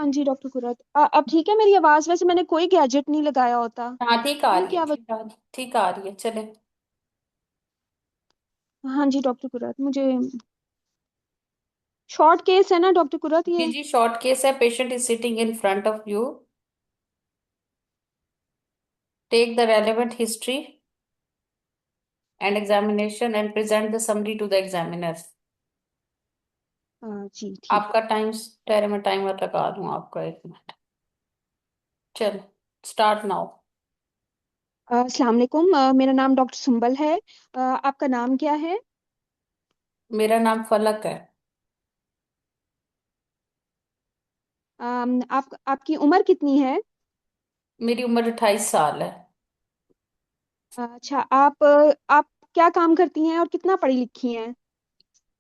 हाँ जी डॉक्टर कुरत, अब ठीक है मेरी आवाज? वैसे मैंने कोई गैजेट नहीं लगाया होता। हाँ ठीक आ ये रही है, क्या ठीक आ रही, ठीक आ रही है, चले। हाँ जी डॉक्टर कुरत, मुझे शॉर्ट केस है ना डॉक्टर कुरत जी ये? जी, शॉर्ट केस है। Patient is sitting in front of you. Take the relevant history and examination and present the summary to the examiner. जी ठीक आपका टाइम, ठहरे मैं टाइमर लगा दूं आपका, 1 मिनट। चल, स्टार्ट नाउ। है। अस्सलाम वालेकुम, मेरा नाम डॉक्टर सुंबल है। आपका नाम क्या है? मेरा नाम फलक है। आपकी उम्र कितनी है? मेरी उम्र 28 साल है। अच्छा, आप क्या काम करती हैं और कितना पढ़ी लिखी हैं?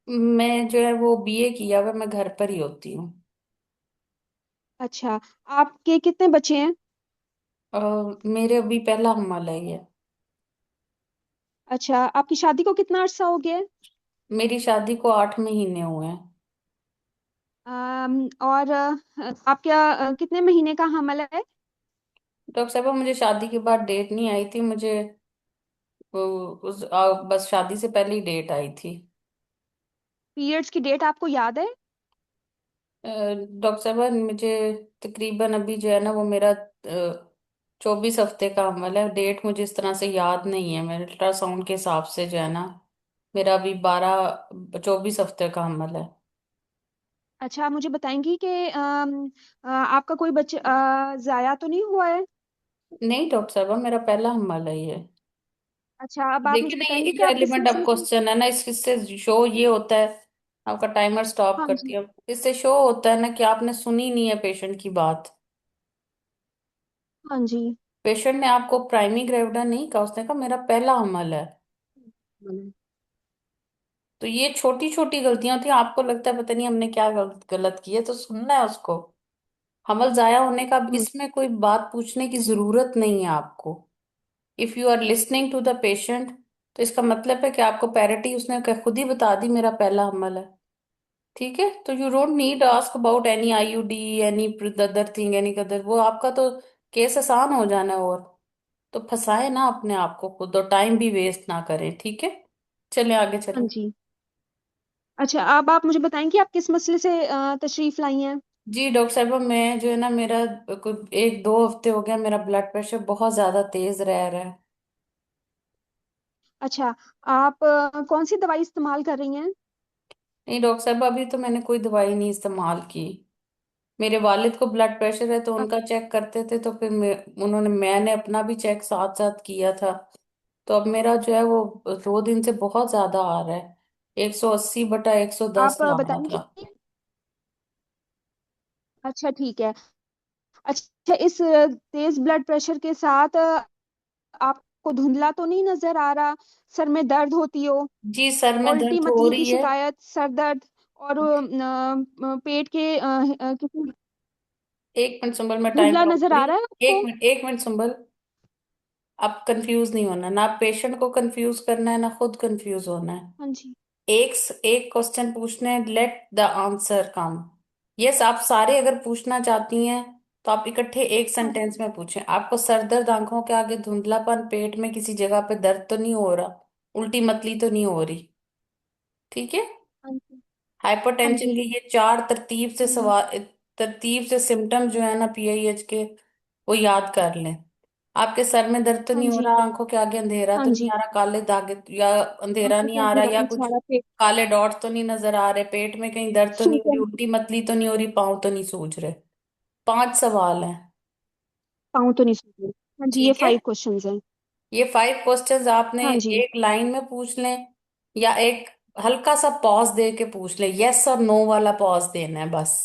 मैं जो है वो बीए किया हुआ, मैं घर पर ही होती हूँ। अच्छा, आपके कितने बच्चे हैं? मेरे अभी पहला हमला है ये। अच्छा, आपकी शादी को कितना अरसा हो गया है? मेरी शादी को 8 महीने हुए हैं। और आप क्या कितने महीने का हमला है? डॉक्टर साहब, मुझे शादी के बाद डेट नहीं आई थी मुझे। बस शादी से पहले ही डेट आई थी। पीरियड्स की डेट आपको याद है? डॉक्टर साहब, मुझे तकरीबन अभी जो है ना वो मेरा 24 हफ्ते का अमल है। डेट मुझे इस तरह से याद नहीं है, मेरे अल्ट्रासाउंड के हिसाब से जो है ना मेरा अभी 24 हफ्ते का अमल है। अच्छा, आप मुझे बताएंगी कि आपका कोई बच्चा जाया तो नहीं हुआ है? नहीं डॉक्टर साहब, मेरा पहला अमल है ये। अच्छा, अब आप देखिए मुझे ना, ये बताएंगी कि आप किस इरेलीवेंट अब मसले से? क्वेश्चन है ना, इससे शो ये होता है। आपका टाइमर स्टॉप हाँ करती जी। है। इससे शो होता है ना कि आपने सुनी नहीं है पेशेंट की बात। हाँ जी। पेशेंट ने आपको प्राइमी ग्रेविडा नहीं कहा, उसने कहा मेरा पहला हमल है। तो ये छोटी छोटी गलतियां होती हैं, आपको लगता है पता नहीं हमने क्या गलत गलत किया, तो सुनना है उसको। हमल जाया होने का, अब हम्म। इसमें कोई बात पूछने की जरूरत नहीं है आपको। If you are listening to the patient, तो इसका मतलब है कि आपको पैरिटी उसने खुद ही बता दी मेरा पहला हमल है। ठीक है, तो you don't need ask about any IUD, any other thing, any other. वो आपका तो केस आसान हो जाना है। और तो फंसाए ना अपने आप को खुद, और टाइम भी वेस्ट ना करें। ठीक है, चले आगे हाँ चले। जी। अच्छा, अब आप मुझे बताएंगे आप किस मसले से तशरीफ लाई हैं? जी डॉक्टर साहब, मैं जो है ना मेरा कुछ 1-2 हफ्ते हो गया, मेरा ब्लड प्रेशर बहुत ज्यादा तेज रह रहा है। अच्छा, आप कौन सी दवाई इस्तेमाल कर रही हैं? नहीं डॉक्टर साहब, अभी तो मैंने कोई दवाई नहीं इस्तेमाल की। मेरे वालिद को ब्लड प्रेशर है, तो अ, उनका चेक करते थे, तो फिर मैंने अपना भी चेक साथ साथ किया था। तो अब मेरा जो है वो 2 दिन से बहुत ज्यादा आ रहा है। 180/110 आप आ रहा बताएंगे? था। अच्छा ठीक है। अच्छा, इस तेज ब्लड प्रेशर के साथ आपको धुंधला तो नहीं नजर आ रहा? सर में दर्द होती हो? जी, सर में उल्टी दर्द हो मतली की रही है। शिकायत, सर दर्द और पेट के किसी एक मिनट सुंबल, मैं टाइम धुंधला नोट नजर आ करी। रहा है आपको? एक मिनट सुंबल। आप कंफ्यूज नहीं होना ना, पेशेंट को कंफ्यूज करना है ना खुद कंफ्यूज होना है। हाँ जी। एक एक क्वेश्चन पूछने, let the answer come. Yes, आप सारे अगर पूछना चाहती हैं तो आप इकट्ठे एक हाँ सेंटेंस में पूछें। आपको सर दर्द, आंखों के आगे धुंधलापन, पेट में किसी जगह पे दर्द तो नहीं हो रहा, उल्टी मतली तो नहीं हो रही? ठीक है। हाँ जी। हाँ हाइपरटेंशन जी। के ये 4 तरतीब से हम्म। सवाल, तरतीब से सिम्टम जो है ना पीआईएच के, वो याद कर लें। आपके सर में दर्द तो हाँ नहीं हो जी। रहा, आंखों के आगे अंधेरा हाँ तो नहीं जी। आ रहा, काले दागे या अंधेरा आंखों नहीं से आ रहा, अंधेरा या कुछ पनसारा, पेट काले डॉट्स तो नहीं नजर आ रहे, पेट में कहीं दर्द तो नहीं हो रही, सूजन, उल्टी मतली तो नहीं हो रही, पाँव तो नहीं सूज रहे? 5 सवाल हैं। पाँव तो नहीं सूज रहे। हाँ जी, ये ठीक है, 5 क्वेश्चंस हैं। ये 5 क्वेश्चंस आपने हाँ जी। एक लाइन में पूछ लें, या एक हल्का सा पॉज दे के पूछ लें, यस और नो वाला पॉज देना है बस।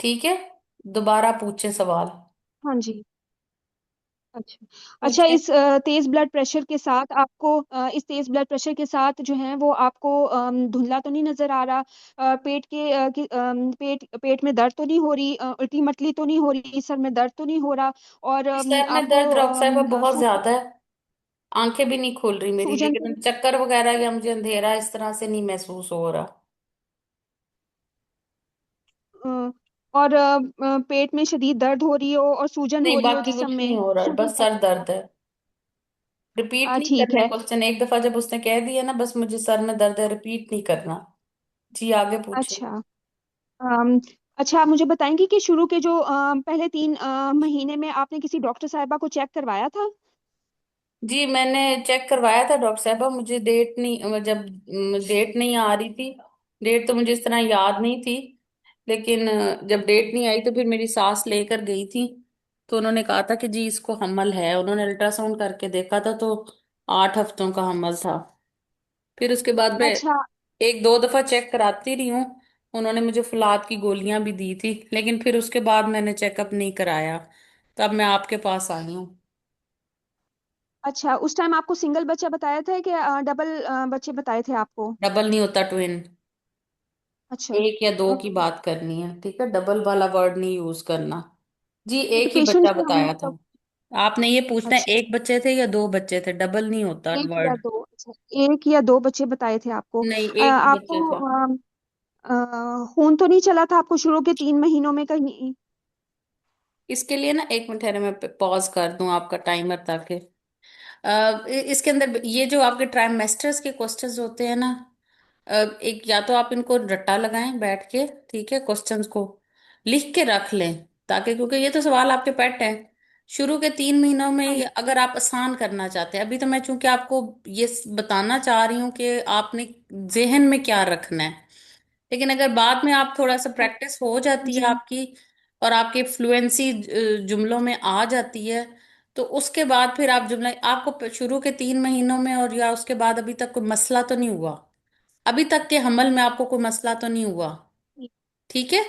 ठीक है, दोबारा पूछे सवाल। हाँ जी। अच्छा। अच्छा, पूछे। इस तेज ब्लड प्रेशर के साथ आपको इस तेज ब्लड प्रेशर के साथ जो है वो आपको धुंधला तो नहीं नजर आ रहा? पेट के पेट में दर्द तो नहीं हो रही? उल्टी मटली तो नहीं हो रही? सर में दर्द तो नहीं हो रहा? और सर में आपको दर्द डॉक्टर साहब बहुत ज्यादा है। आंखें भी नहीं खुल रही मेरी, सूजन लेकिन चक्कर वगैरह या मुझे अंधेरा इस तरह से नहीं महसूस हो रहा। और पेट में शदीद दर्द हो रही हो और सूजन नहीं, हो रही हो बाकी जिस्म कुछ नहीं में, हो रहा है, सूजन बस कर सर रही दर्द हो। है। रिपीट नहीं ठीक करने है। क्वेश्चन, एक दफा जब उसने कह दिया ना बस मुझे सर में दर्द है, रिपीट नहीं करना। जी आगे पूछिए। अच्छा। अम, अच्छा, आप मुझे बताएंगी कि शुरू के जो पहले 3 महीने में आपने किसी डॉक्टर साहिबा को चेक करवाया था? जी मैंने चेक करवाया था डॉक्टर साहबा, मुझे डेट नहीं, जब डेट नहीं आ रही थी, डेट तो मुझे इस तरह याद नहीं थी, लेकिन जब डेट नहीं आई तो फिर मेरी सास लेकर गई थी। तो उन्होंने कहा था कि जी इसको हमल है, उन्होंने अल्ट्रासाउंड करके देखा था तो 8 हफ्तों का हमल था। फिर उसके बाद मैं अच्छा। एक दो दफा चेक कराती रही हूँ। उन्होंने मुझे फुलाद की गोलियां भी दी थी, लेकिन फिर उसके बाद मैंने चेकअप नहीं कराया। तब मैं आपके पास आई हूँ। अच्छा, उस टाइम आपको सिंगल बच्चा बताया था कि डबल बच्चे बताए थे आपको? डबल नहीं होता, ट्विन। अच्छा। एक या दो की बात करनी है, ठीक है, डबल वाला वर्ड नहीं यूज करना। जी एक ही पेशेंट बच्चा से हम बताया था। मतलब। आपने ये पूछना है अच्छा, एक बच्चे थे या दो बच्चे थे, डबल नहीं होता एक या वर्ड। दो, अच्छा, एक या दो बच्चे बताए थे आपको। नहीं, एक ही आपको बच्चा था। खून तो नहीं चला था आपको शुरू के 3 महीनों में कहीं? इसके लिए ना 1 मिनट ठहरे, मैं पॉज कर दूं आपका टाइमर ताकि इसके अंदर ये जो आपके ट्राइमेस्टर्स के क्वेश्चंस होते हैं ना, एक या तो आप इनको रट्टा लगाएं बैठ के, ठीक है, क्वेश्चंस को लिख के रख लें, ताकि क्योंकि ये तो सवाल आपके पेट हैं। शुरू के 3 महीनों में हाँ अगर आप आसान करना चाहते हैं, अभी तो मैं चूंकि आपको ये बताना चाह रही हूँ कि आपने जेहन में क्या रखना है, लेकिन अगर बाद में आप थोड़ा सा हाँ प्रैक्टिस हो जाती है जी। आपकी और आपकी फ्लुएंसी जुमलों में आ जाती है, तो उसके बाद फिर आप जुमला आपको शुरू के 3 महीनों में और या उसके बाद अभी तक कोई मसला तो नहीं हुआ, अभी तक के हमल में आपको कोई मसला तो नहीं हुआ, ठीक। ठीक है।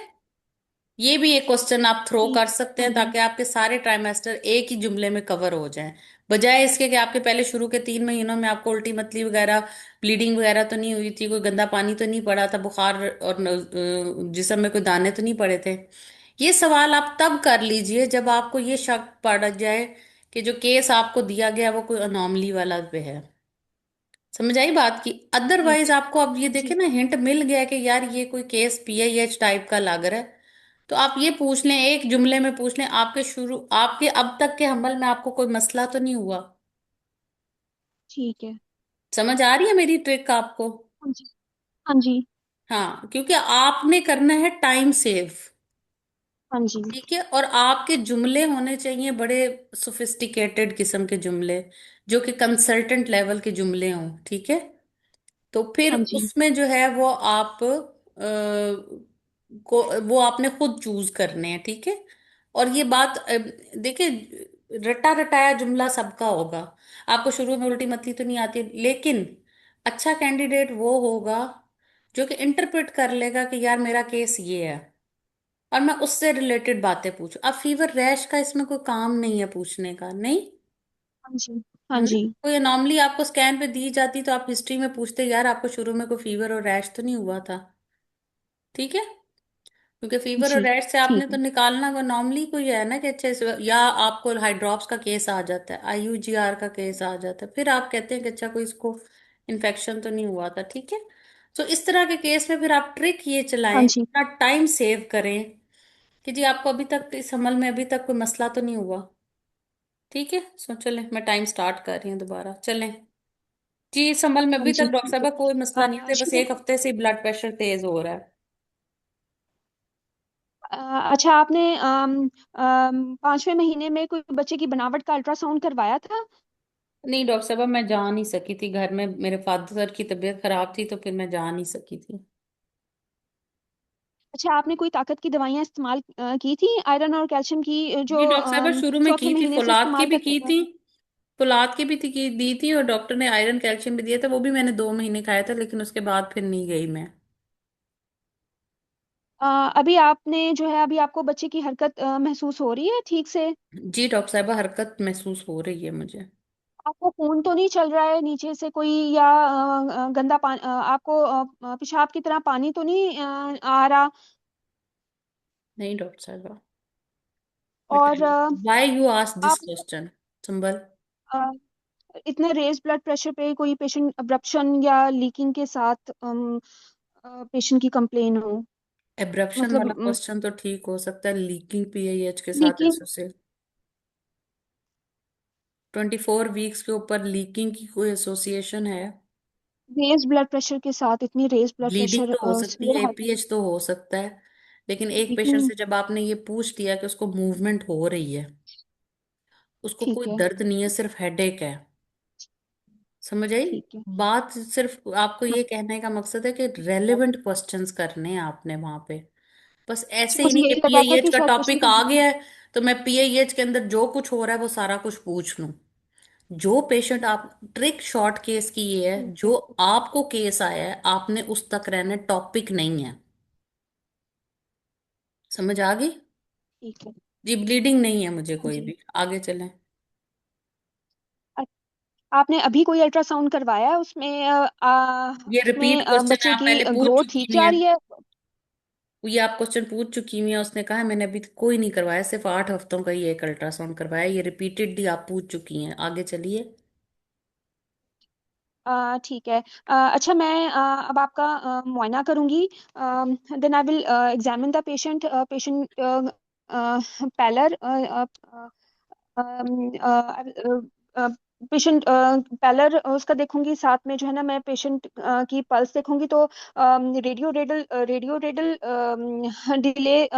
ये भी एक क्वेश्चन आप थ्रो ठीक। कर सकते हाँ हैं जी। ताकि आपके सारे ट्राइमेस्टर एक ही जुमले में कवर हो जाएं, बजाय इसके कि आपके पहले शुरू के 3 महीनों में आपको उल्टी मतली वगैरह, ब्लीडिंग वगैरह तो नहीं हुई थी, कोई गंदा पानी तो नहीं पड़ा था, बुखार और जिस्म में कोई दाने तो नहीं पड़े थे। ये सवाल आप तब कर लीजिए जब आपको ये शक पड़ जाए कि जो केस आपको दिया गया वो कोई अनोमली वाला पे है। समझ आई बात की? ठीक। अदरवाइज आपको अब ये देखे जी। ना हिंट मिल गया कि यार ये कोई केस PIH टाइप का लग रहा है, तो आप ये पूछ लें, एक जुमले में पूछ लें, आपके अब तक के हमल में आपको कोई मसला तो नहीं हुआ। ठीक है। समझ आ रही है मेरी ट्रिक आपको? हाँ जी। हाँ जी। हाँ, क्योंकि आपने करना है टाइम सेव, हाँ जी। ठीक है, और आपके जुमले होने चाहिए बड़े सोफिस्टिकेटेड किस्म के जुमले, जो कि कंसल्टेंट लेवल के जुमले हों, ठीक है। तो फिर हाँ जी। उसमें जो है वो आप को वो आपने खुद चूज करने हैं, ठीक है। और ये बात देखिए, रटा रटाया जुमला सबका होगा, आपको शुरू में उल्टी मतली तो नहीं आती, लेकिन अच्छा कैंडिडेट वो होगा जो कि इंटरप्रेट कर लेगा कि यार मेरा केस ये है, और मैं उससे रिलेटेड बातें पूछूं। अब फीवर रैश का इसमें कोई काम नहीं है पूछने का, नहीं हाँ जी। हाँ है ना। जी। कोई अनॉमली आपको स्कैन पे दी जाती तो आप हिस्ट्री में पूछते यार आपको शुरू में कोई फीवर और रैश तो नहीं हुआ था, ठीक है, क्योंकि फीवर और जी। रैश से आपने ठीक तो है। निकालना को नॉर्मली कोई है ना कि अच्छे से, या आपको हाइड्रॉप्स का केस आ जाता है, IUGR का केस आ जाता है, फिर आप कहते हैं कि अच्छा कोई इसको इन्फेक्शन तो नहीं हुआ था, ठीक है। तो इस तरह के केस में फिर आप ट्रिक ये हाँ चलाएं, जी। अपना टाइम सेव करें कि जी आपको अभी तक इस हमल में अभी तक कोई मसला तो नहीं हुआ, ठीक है। सो चलें, मैं टाइम स्टार्ट कर रही हूँ दोबारा, चलें। जी इस हमल में हाँ अभी तक जी। डॉक्टर ठीक साहब कोई मसला नहीं है। होता, बस शुरू। 1 हफ्ते से ब्लड प्रेशर तेज हो रहा है। अ, अच्छा, आपने 5वें महीने में कोई बच्चे की बनावट का अल्ट्रासाउंड करवाया था? नहीं डॉक्टर साहब, मैं जा नहीं सकी थी, घर में मेरे फादर की तबीयत खराब थी तो फिर मैं जा नहीं सकी थी। अच्छा, आपने कोई ताकत की दवाइयाँ इस्तेमाल की थी, आयरन और कैल्शियम की, जो जी डॉक्टर साहब शुरू में चौथे की थी, महीने से फौलाद की इस्तेमाल भी की कर? थी, फौलाद की भी थी, की दी थी, और डॉक्टर ने आयरन कैल्शियम भी दिया था, वो भी मैंने 2 महीने खाया था, लेकिन उसके बाद फिर नहीं गई मैं। अभी आपने जो है, अभी आपको बच्चे की हरकत महसूस हो रही है ठीक से? जी डॉक्टर साहब हरकत महसूस हो रही है मुझे। आपको खून तो नहीं चल रहा है नीचे से कोई, या गंदा पानी आपको पेशाब की तरह पानी तो नहीं आ रहा? नहीं डॉक्टर साहब, मैं और व्हाई यू आस्क दिस आप क्वेश्चन, संभल। अ, इतने रेज ब्लड प्रेशर पे कोई पेशेंट अब्रप्शन या लीकिंग के साथ पेशेंट की कंप्लेन हो? एब्रप्शन वाला मतलब क्वेश्चन तो ठीक हो सकता है, लीकिंग पीएच के साथ लीकिंग, एसोसिएट। 24 वीक्स के ऊपर लीकिंग की कोई एसोसिएशन है? रेज ब्लड प्रेशर के साथ इतनी रेज ब्लड ब्लीडिंग प्रेशर, तो हो सकती है, सीवियर हाइपर एपीएच तो हो सकता है, लेकिन एक पेशेंट लीकिंग। से जब आपने ये पूछ दिया कि उसको मूवमेंट हो रही है, उसको कोई ठीक है। दर्द नहीं है, सिर्फ हेडेक है, समझ आई ठीक है। बात? सिर्फ आपको हाँ, ये कहने का मकसद है कि रेलेवेंट क्वेश्चंस करने हैं आपने वहां पे। बस ऐसे ही मुझे नहीं कि यही लगा था पीआईएच कि का शायद पेशेंट टॉपिक को आ ब्लड। गया है तो मैं पीआईएच के अंदर जो कुछ हो रहा है वो सारा कुछ पूछ लूं। जो पेशेंट आप, ट्रिक शॉर्ट केस की ये है, ठीक है। जो आपको केस आया है आपने उस तक रहने, टॉपिक नहीं है। समझ आ गई? ठीक है। जी, ब्लीडिंग नहीं है मुझे हाँ कोई जी। भी। आगे चलें। आपने अभी कोई अल्ट्रासाउंड करवाया है? उसमें ये रिपीट उसमें क्वेश्चन है, बच्चे आप की पहले पूछ ग्रोथ चुकी ठीक हुई जा है। रही है? ये आप क्वेश्चन पूछ चुकी हुई है, उसने कहा है मैंने अभी कोई नहीं करवाया, सिर्फ 8 हफ्तों का ही एक अल्ट्रासाउंड करवाया। ये रिपीटेडली आप पूछ चुकी हैं। आगे चलिए। ठीक है। अच्छा, मैं अब आपका मुआयना करूंगी। Then I will examine the patient. Patient pallor, patient pallor उसका देखूंगी, साथ में जो है ना मैं पेशेंट की पल्स देखूंगी। तो radio radial delay,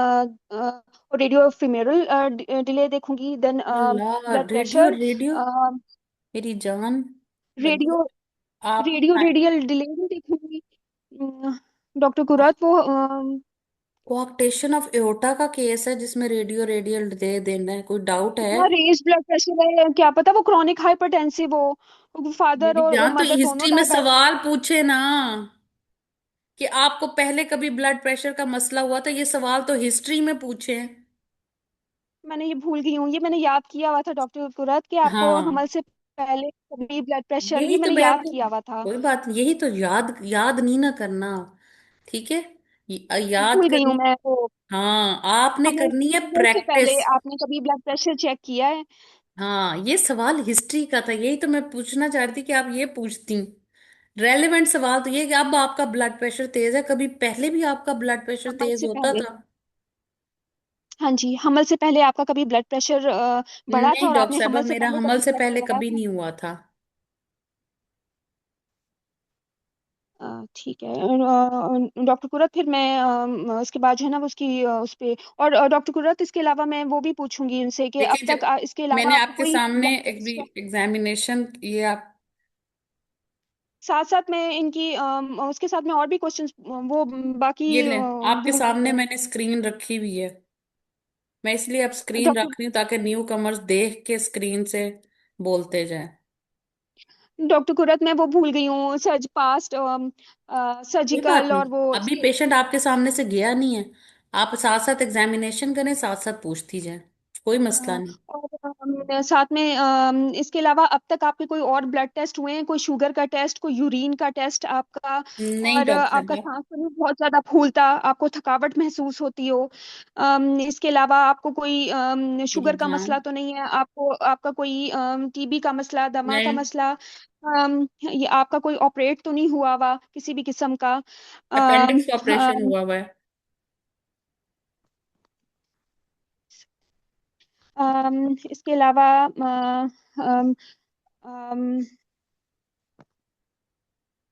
radio femoral delay देखूंगी। देन अल्लाह, ब्लड रेडियो प्रेशर, रेडियो, मेरी जान बंदे, रेडियो आप रेडियो रेडियल डिले भी देखूंगी। डॉक्टर कुरत वो कोआक्टेशन ऑफ एओर्टा का केस है जिसमें रेडियो रेडियल दे देना है, कोई डाउट है? हाँ, रेज ब्लड प्रेशर है, क्या पता वो क्रॉनिक हाइपरटेंसिव हो। फादर मेरी और जान, तो मदर दोनों हिस्ट्री में डायबिटिक। सवाल पूछे ना कि आपको पहले कभी ब्लड प्रेशर का मसला हुआ था, ये सवाल तो हिस्ट्री में पूछे हैं। मैंने ये भूल गई हूँ, ये मैंने याद किया हुआ था डॉक्टर कुरत कि आपको हाँ, हमल से पहले कभी ब्लड प्रेशर, यही ये तो मैंने मैं याद आपको, किया हुआ था। कोई बात नहीं, यही तो याद याद नहीं ना करना। ठीक है, याद भूल गई हूँ करनी। मैं वो। हाँ, आपने हमल करनी है हमल से पहले प्रैक्टिस। आपने कभी ब्लड प्रेशर चेक किया है? हाँ, ये सवाल हिस्ट्री का था, यही तो मैं पूछना चाह रही थी कि आप ये पूछती। रेलेवेंट सवाल तो ये कि अब आपका ब्लड प्रेशर तेज है, कभी पहले भी आपका ब्लड प्रेशर हमल तेज से होता पहले। था? हाँ जी, हमल से पहले आपका कभी ब्लड प्रेशर बढ़ा था नहीं और डॉक्टर आपने साहब, हमल से मेरा पहले हमल कभी से चेक पहले करवाया कभी था? नहीं हुआ था। ठीक है डॉक्टर कुरत, फिर मैं उसके बाद जो है ना वो उसकी उस पे। और डॉक्टर कुरत, इसके अलावा मैं वो भी पूछूंगी उनसे कि अब देखिए, तक जब इसके अलावा मैंने आपको आपके कोई सामने ब्लड एक भी टेस्ट। एग्जामिनेशन ये आप, साथ साथ मैं इनकी उसके साथ में और भी क्वेश्चंस वो बाकी ये लें, आपके भूल गई सामने हूँ। मैंने स्क्रीन रखी हुई है। मैं इसलिए अब स्क्रीन रख डॉक्टर रही हूँ ताकि न्यू कमर्स देख के स्क्रीन से बोलते जाएं। डॉक्टर कुरत, मैं वो भूल गई हूँ, सर्ज पास्ट कोई बात सर्जिकल नहीं, और वो अभी पेशेंट आपके सामने से गया नहीं है, आप साथ साथ एग्जामिनेशन करें, साथ साथ पूछती जाएं, कोई मसला नहीं। और साथ में इसके अलावा अब तक आपके कोई और ब्लड टेस्ट हुए हैं? कोई शुगर का टेस्ट, कोई यूरिन का टेस्ट आपका? नहीं और डॉक्टर आपका साहब। सांस तो नहीं बहुत ज्यादा फूलता, आपको थकावट महसूस होती हो? इसके अलावा आपको कोई मेरी शुगर का जान, मसला तो नहीं है आपको? आपका कोई टीबी का मसला, दमा का नहीं, मसला? ये आपका कोई ऑपरेट तो नहीं हुआ हुआ किसी भी किस्म का? अम, अपेंडिक्स ऑपरेशन अम, हुआ हुआ है। इसके अलावा अम, अम,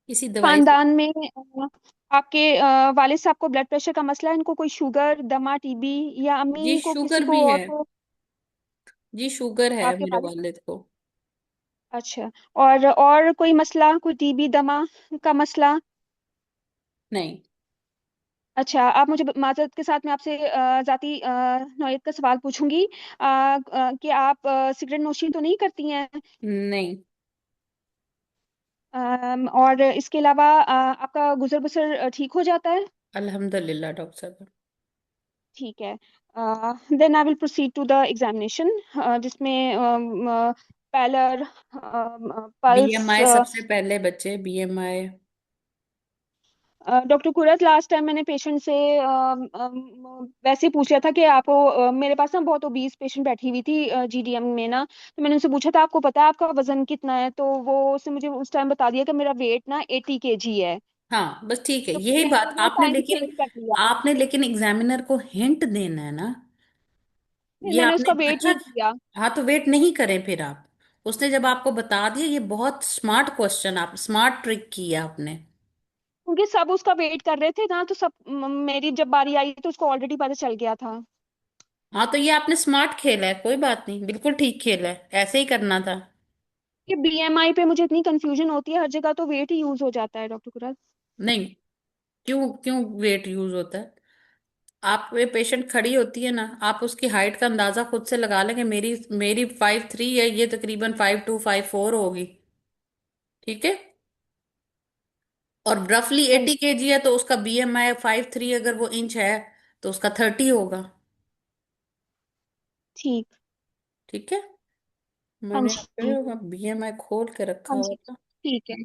इसी दवाई से। खानदान में आपके वालिद साहब को ब्लड प्रेशर का मसला है? इनको कोई शुगर, दमा, टीबी, या जी अम्मी को, किसी शुगर को भी और है, को? जी शुगर है आपके मेरे वालिद साहब। वालिद को। अच्छा। और कोई मसला, कोई टीबी, दमा का मसला? नहीं। अच्छा, आप मुझे माजरत के साथ मैं आपसे जाती नौयत का सवाल पूछूंगी। कि आप सिगरेट नोशी तो नहीं करती हैं? नहीं, और इसके अलावा आपका गुजर बसर ठीक हो जाता है? अल्हम्दुलिल्लाह डॉक्टर साहब। ठीक है। Then I will proceed to the examination, जिसमें पैलर, पल्स। बीएमआई सबसे पहले बच्चे, BMI. Doctor Kurat, last time मैंने पेशेंट से वैसे ही पूछ लिया था कि आपको मेरे पास ना बहुत ओबीस पेशेंट बैठी हुई थी जीडीएम में ना, तो मैंने उनसे पूछा था आपको पता है आपका वजन कितना है? तो वो उसने मुझे उस टाइम बता दिया कि मेरा वेट ना 80 केजी है। हाँ बस ठीक है, तो यही मैंने बात वो आपने, टाइम लेकिन चेंज कर दिया। आपने लेकिन एग्जामिनर को हिंट देना है ना। फिर ये मैंने आपने उसका वेट अच्छा। नहीं किया, हाँ तो वेट नहीं करें फिर आप। उसने जब आपको बता दिया, ये बहुत स्मार्ट क्वेश्चन, आप स्मार्ट ट्रिक की है आपने। क्योंकि सब उसका वेट कर रहे थे ना, तो सब मेरी जब बारी आई तो उसको ऑलरेडी पता चल गया था। हाँ तो ये आपने स्मार्ट खेला है, कोई बात नहीं, बिल्कुल ठीक खेला है, ऐसे ही करना था। कि बीएमआई पे मुझे इतनी कंफ्यूजन होती है, हर जगह तो वेट ही यूज हो जाता है डॉक्टर कुरल। नहीं, क्यों क्यों वेट यूज होता है? आप, ये पेशेंट खड़ी होती है ना, आप उसकी हाइट का अंदाजा खुद से लगा लेंगे। मेरी मेरी 5'3" है, ये तकरीबन 5'2" 5'4" होगी। ठीक है। और रफली हाँ 80 जी। केजी है, तो उसका BMI 5'3" अगर वो इंच है, तो उसका 30 होगा। ठीक। ठीक है। हाँ मैंने जी। BMI खोल के रखा हाँ हुआ जी। था। ठीक है।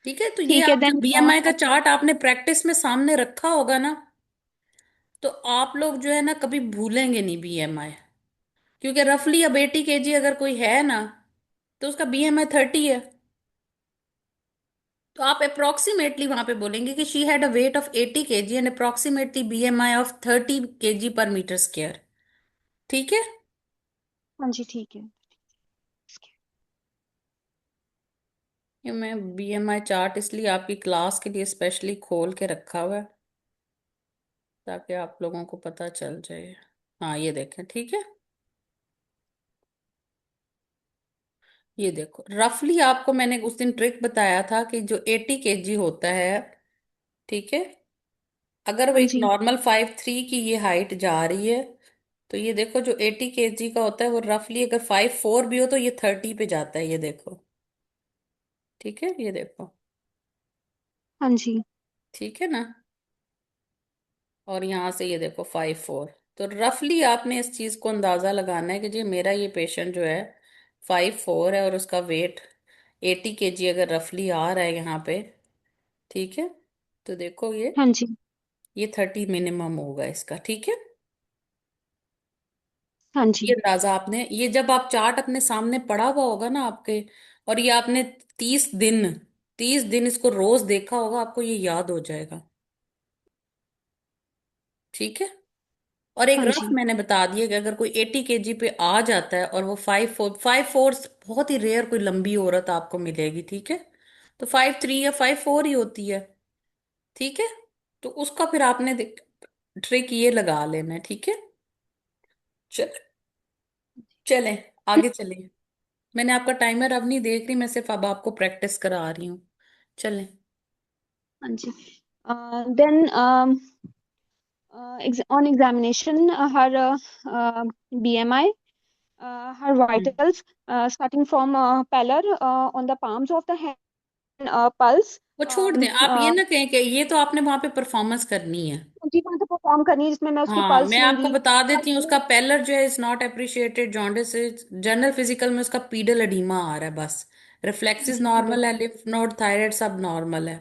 ठीक है, तो ये ठीक है आप जो देन। BMI का चार्ट आपने प्रैक्टिस में सामने रखा होगा ना, तो आप लोग जो है ना कभी भूलेंगे नहीं BMI। क्योंकि रफली अब 80 केजी अगर कोई है ना, तो उसका BMI 30 है। तो आप अप्रोक्सीमेटली वहां पे बोलेंगे कि she had a weight of 80 KG and approximately BMI of 30 kg/m²। ठीक है। हाँ जी। ठीक है। ये मैं BMI चार्ट इसलिए आपकी क्लास के लिए स्पेशली खोल के रखा हुआ है, ताकि आप लोगों को पता चल जाए। हाँ ये देखें, ठीक है। ये देखो, रफली आपको मैंने उस दिन ट्रिक बताया था कि जो 80 केजी होता है, ठीक है, अगर वो हाँ एक जी। नॉर्मल 5'3" की ये हाइट जा रही है, तो ये देखो जो 80 केजी का होता है वो रफली अगर 5'4" भी हो तो ये 30 पे जाता है, ये देखो। ठीक है, ये देखो। हाँ जी। ठीक है ना। और यहाँ से ये देखो 5'4", तो रफली आपने इस चीज को अंदाजा लगाना है कि जी मेरा ये पेशेंट जो है 5'4" है और उसका वेट 80 केजी अगर रफली आ रहा है यहाँ पे। ठीक है। तो देखो हाँ जी। ये 30 मिनिमम होगा इसका। ठीक है। हाँ ये जी। अंदाजा आपने, ये जब आप चार्ट अपने सामने पड़ा हुआ होगा ना आपके, और ये आपने 30 दिन, 30 दिन इसको रोज देखा होगा, आपको ये याद हो जाएगा। ठीक है। और एक हाँ रफ जी। मैंने बता दिया कि अगर कोई 80 केजी पे आ जाता है और वो 5'4", बहुत ही रेयर कोई लंबी औरत आपको मिलेगी। ठीक है। तो 5'3" या 5'4" ही होती है। ठीक है। तो उसका फिर आपने ट्रिक ये लगा लेना है। ठीक है। चल, चलें, आगे चलें। मैंने आपका टाइमर अब नहीं देख रही, मैं सिर्फ अब आपको प्रैक्टिस करा रही हूँ। चलें। हाँ जी। Then on examination, her BMI, her hmm. vitals, starting from pallor on the palms of the hand, pulse. वो छोड़ दें, um, आप ये uh, ना कहें कि ये तो आपने वहां पे परफॉर्मेंस करनी है। जी कौन सा परफॉर्म करनी है जिसमें मैं उसकी हाँ पल्स मैं आपको लूंगी। बता देती हूँ, उसका Pulse- पेलर जो है is not appreciated jaundice. General physical में उसका पीडल एडीमा आ रहा है बस। रिफ्लेक्सेस जी पीडल। नॉर्मल है, लिम्फ नोड थायराइड सब नॉर्मल है।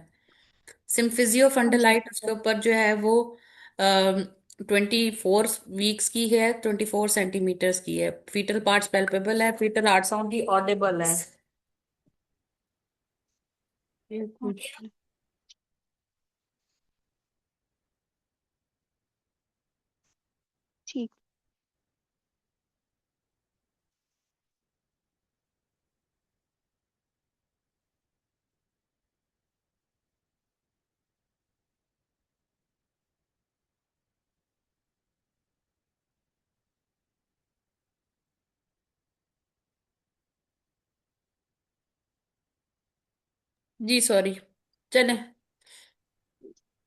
सिम्फिजियो हाँ जी। फंडलाइट उसके ऊपर जो है वो 24 वीक्स की है, 24 सेंटीमीटर्स की है। फीटल पार्ट्स पेल्पेबल है, फीटल हार्ट साउंड भी ऑडिबल है। ये कुछ। ठीक। जी सॉरी। चलें,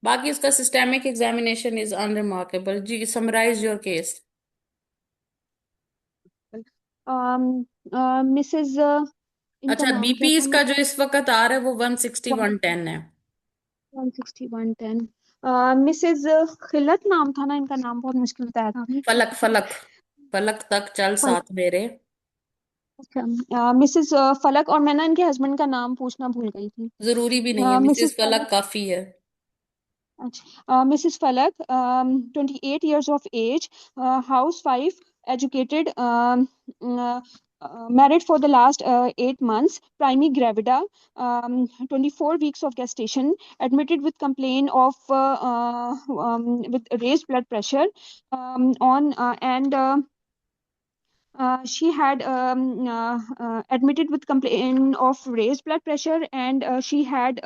बाकी उसका सिस्टेमिक एग्जामिनेशन इज अनरिमार्केबल। जी समराइज योर केस। मिसेस, इनका अच्छा, नाम क्या बीपी था? इसका जो इस वक्त आ रहा है वो 160/110 है। 160/110। मिसेस खिलत नाम था ना इनका, नाम बहुत मुश्किल बताया था आपने। फलक, फलक, फलक तक चल फलक। साथ मेरे। अच्छा, मिसेस फलक, और मैं ना इनके हस्बैंड का नाम पूछना भूल गई थी। जरूरी भी नहीं है, मिसेस मिसेस फलक फलक। काफी है। अच्छा, मिसेस फलक, 28 years of age, house wife, educated, married for the last 8 months, primary gravida, 24 weeks of gestation, admitted with complaint of with raised blood pressure on and she had admitted with complaint of raised blood pressure, and she had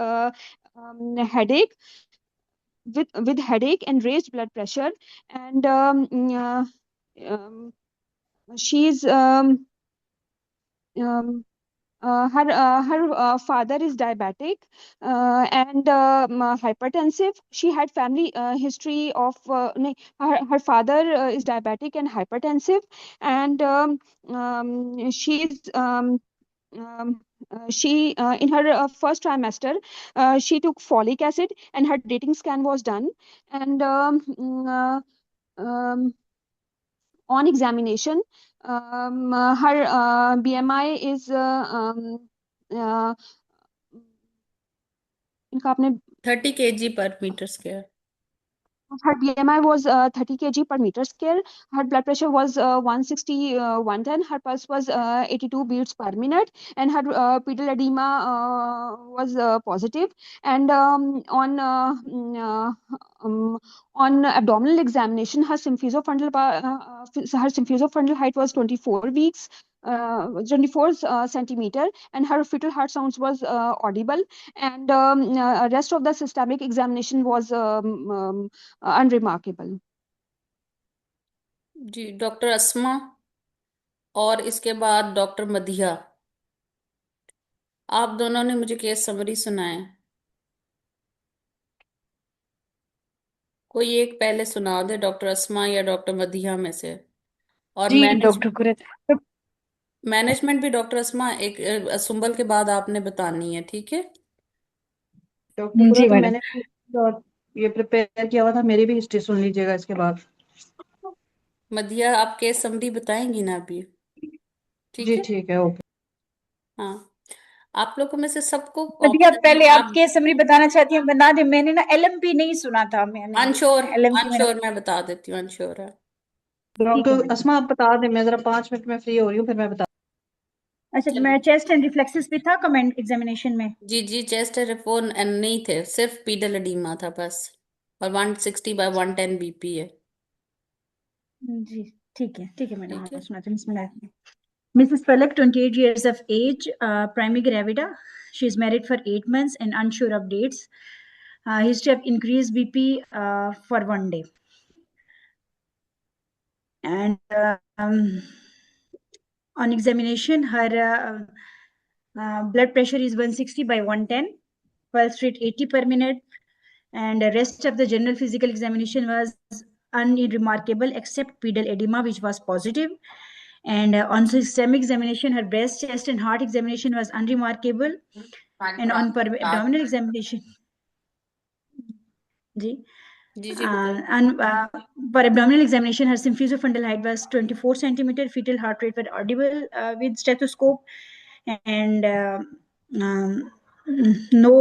headache with headache and raised blood pressure, and um, she's um, her father is diabetic and hypertensive. She had family history of no, her father is diabetic and hypertensive, and she's she in her first trimester she took folic acid and her dating scan was done, and on examination her BMI is uh, इनका आपने 30 kg/m². her BMI was 30 kg per meter square. Her blood pressure was 160, 110. Her pulse was 82 beats per minute, and her pedal edema was positive. And on abdominal examination, her symphysiofundal height was 24 weeks. 24 centimeter, and her fetal heart sounds was audible, and rest of the systemic examination was unremarkable. जी, doctor Asma और इसके बाद doctor Madhiya, आप दोनों ने मुझे case summary सुनाए। कोई एक पहले सुना दे, डॉक्टर अस्मा या डॉक्टर मधिया में से। और जी डॉक्टर कुरैत। मैनेजमेंट भी डॉक्टर अस्मा एक सुंबल के बाद आपने बतानी है, ठीक है? डॉक्टर जी पूरा तो मैडम। मैंने और ये प्रिपेयर किया हुआ था, मेरी भी हिस्ट्री सुन लीजिएगा इसके बाद। मधिया, आप केस समरी बताएंगी ना अभी? ठीक जी है। ठीक है, ओके। हाँ, आप लोगों में से सबको मधिया ऑप्शन पहले आप आप केस समरी बताना चाहती हैं, बता दें। मैंने ना एलएमपी नहीं सुना था, मैंने अनश्योर एलएमपी मैंने। अनश्योर मैं बता देती हूँ, अनश्योर है। ठीक है डॉक्टर मैडम। अस्मा आप बता दें, मैं जरा 5 मिनट में फ्री हो रही हूँ, फिर मैं बता। अच्छा, चलो। मैं चेस्ट एंड रिफ्लेक्सेस भी था कमेंट एग्जामिनेशन में। जी जी, चेस्ट रिफोन एंड नहीं थे, सिर्फ पीडल एडीमा था बस। और 160/110 बीपी है। जी ठीक है मैडम, ठीक मैं है। सुनाती हूँ। Mrs. Palak, 28 years of age, primary gravida. She is married for 8 months and unsure of dates. History of increased BP for 1 day. And on examination, her blood pressure is 160/110, pulse rate 80 per minute, and the rest of the general physical examination was unremarkable except pedal edema, which was positive. And on systemic examination, her breast, chest, and heart examination was unremarkable. And on abdominal examination, जी, जी जी बताइए। and for abdominal examination, her symphysiofundal height was 24 centimeter, fetal heart rate were audible with stethoscope, and um, no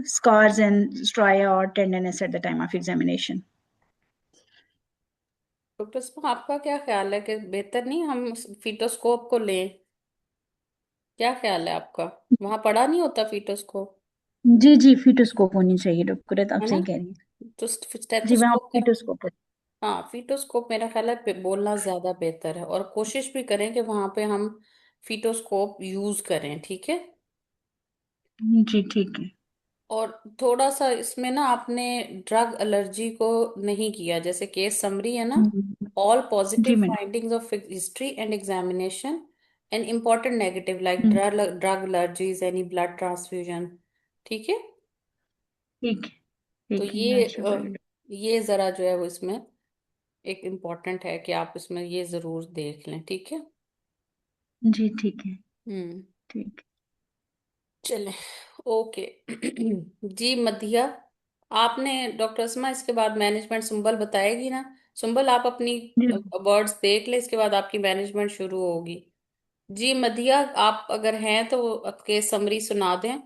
scars and stria or tenderness at the time of examination. Doctor साहब, आपका क्या ख्याल है कि बेहतर नहीं हम फीटोस्कोप को लें? क्या ख्याल है आपका? वहां पड़ा नहीं होता फीटोस्कोप, जी फीटोस्कोप होनी चाहिए डॉक्टर, आप है ना? सही कह रही हैं। तो जी वहाँ स्टेथोस्कोप कर। फीटोस्कोप है। हाँ, फीटोस्कोप मेरा ख्याल है बोलना ज्यादा बेहतर है, और कोशिश भी करें कि वहां पे हम फीटोस्कोप यूज करें, ठीक है? जी ठीक है। और थोड़ा सा इसमें ना आपने ड्रग एलर्जी को नहीं किया, जैसे केस समरी है ना, ऑल जी positive madam. Findings of history and examination and important negative like drug allergies, any blood transfusion, ठीक है? ठीक है तो ठीक है, मैं अच्छा करूँगी। ये जरा जो है वो इसमें एक इम्पोर्टेंट है कि आप इसमें ये जरूर देख लें, ठीक है? जी ठीक है। हम्म। ठीक। चले, ओके। जी मधिया, आपने डॉक्टर असमा इसके बाद मैनेजमेंट सुंबल बताएगी ना? सुंबल, आप अपनी जी वर्ड्स देख ले, इसके बाद आपकी मैनेजमेंट शुरू होगी। जी मधिया, आप अगर हैं तो केस समरी सुना दें।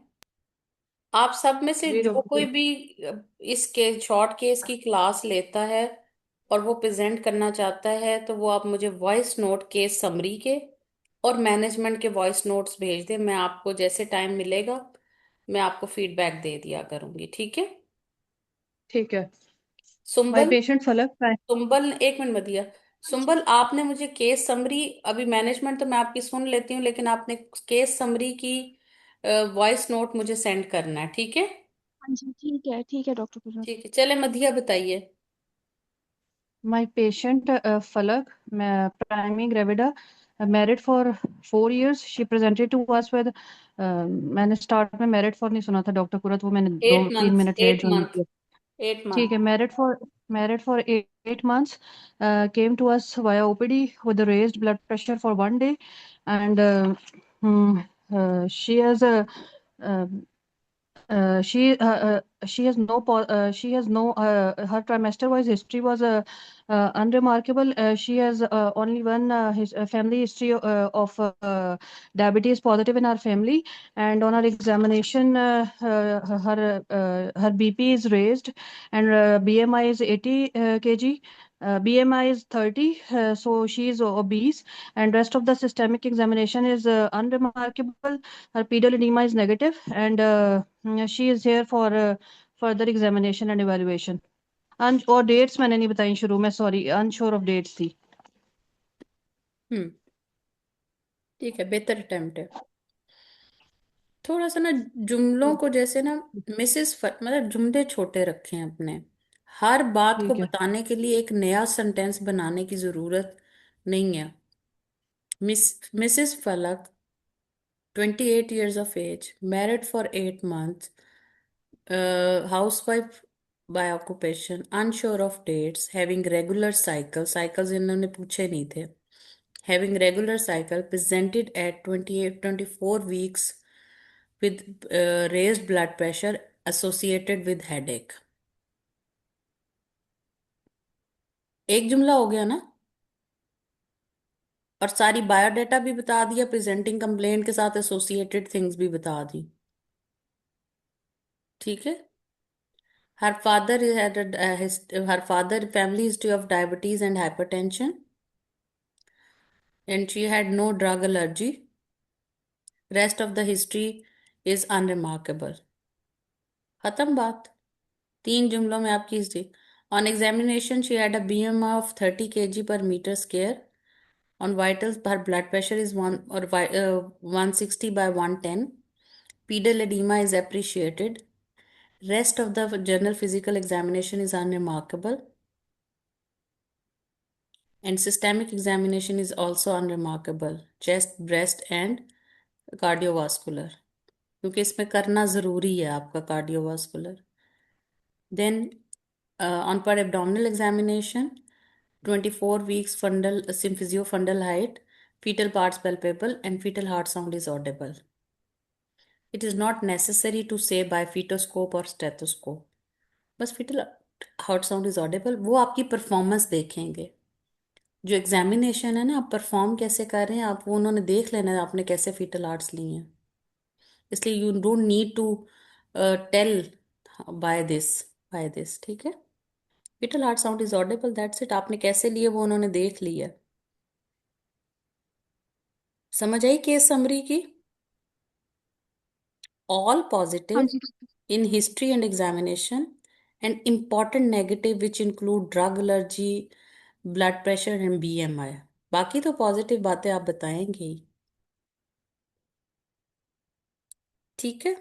आप सब में से जी जो कोई डॉक्टर। भी इसके शॉर्ट केस की क्लास लेता है और वो प्रेजेंट करना चाहता है, तो वो आप मुझे वॉइस नोट केस समरी के और मैनेजमेंट के वॉइस नोट्स भेज दे। मैं आपको जैसे टाइम मिलेगा मैं आपको फीडबैक दे दिया करूंगी, ठीक है? ठीक है। माय सुंबल, पेशेंट फलक। सुंबल एक मिनट मत दिया। हाँ जी। सुंबल, आपने मुझे केस समरी, अभी मैनेजमेंट तो मैं आपकी सुन लेती हूँ, लेकिन आपने केस समरी की वॉइस नोट मुझे सेंड करना है, ठीक है? हाँ जी, ठीक है डॉक्टर गुजर। ठीक है, चले मधिया बताइए। My patient Falak, primary gravida, married for 4 years. She presented to us with मैंने स्टार्ट में मैरिड फॉर नहीं सुना था डॉक्टर कुरत, वो मैंने दो एट तीन months minute late at join month किया। 8 मंथ। ठीक है, married for 8 months, came to us via OPD with a raised blood pressure for 1 day, and she has a uh, she has she has no her trimester wise history was unremarkable. She has only one family history of diabetes positive in our family, and on our examination her BP is raised, and BMI is 80 kg. BMI is 30, so she is obese, and rest of the systemic examination is unremarkable. Her pedal edema is negative, and she is here for further examination and evaluation. और dates मैंने नहीं बताई शुरू में, sorry, unsure of dates थी। हम्म, ठीक है, बेहतर अटेम्प्ट है। थोड़ा सा ना जुमलों को जैसे ना मतलब जुमले छोटे रखे हैं अपने। हर बात को ठीक है। बताने के लिए एक नया सेंटेंस बनाने की जरूरत नहीं है। मिसेस फलक, 28 years of age, married for 8 months, housewife by occupation, unsure of dates, having regular cycles इन्होंने पूछे नहीं थे, having regular cycle, presented at 24 weeks with raised blood pressure associated with headache। एक जुमला हो गया ना? और सारी बायोडाटा भी बता दिया, प्रेजेंटिंग कंप्लेंट के साथ एसोसिएटेड थिंग्स भी बता दी, ठीक है? Her father had her father family history of diabetes and hypertension, and she had no drug allergy. Rest of the history is unremarkable। खत्म बात। 3 जुमलों में आपकी history. On examination, she had a BMI of 30 kg per meter square. On vitals, her blood pressure is 160 by 110. Pedal edema is appreciated. Rest of the general physical examination is unremarkable. And systemic examination is also unremarkable, chest, breast and cardiovascular, क्योंकि इसमें करना ज़रूरी है आपका cardiovascular। Then on per abdominal examination, 24 weeks fundal symphysiofundal height, fetal parts palpable and fetal heart sound is audible। It is not necessary to say by fetoscope or stethoscope, बस fetal heart sound is audible। वो आपकी performance देखेंगे। जो examination है ना, आप perform कैसे कर रहे हैं आप, वो उन्होंने देख लेना है आपने कैसे फीटल आर्ट्स लिए हैं। इसलिए you don't need to tell by this, ठीक है? Fetal heart sound is audible, that's it. आपने कैसे लिए वो उन्होंने देख लिया। समझ आई केस समरी की? ऑल हाँ पॉजिटिव जी। In history and examination, and important negative which include drug allergy, blood pressure and BMI. बाकी तो पॉजिटिव बातें आप बताएंगे ही, ठीक है?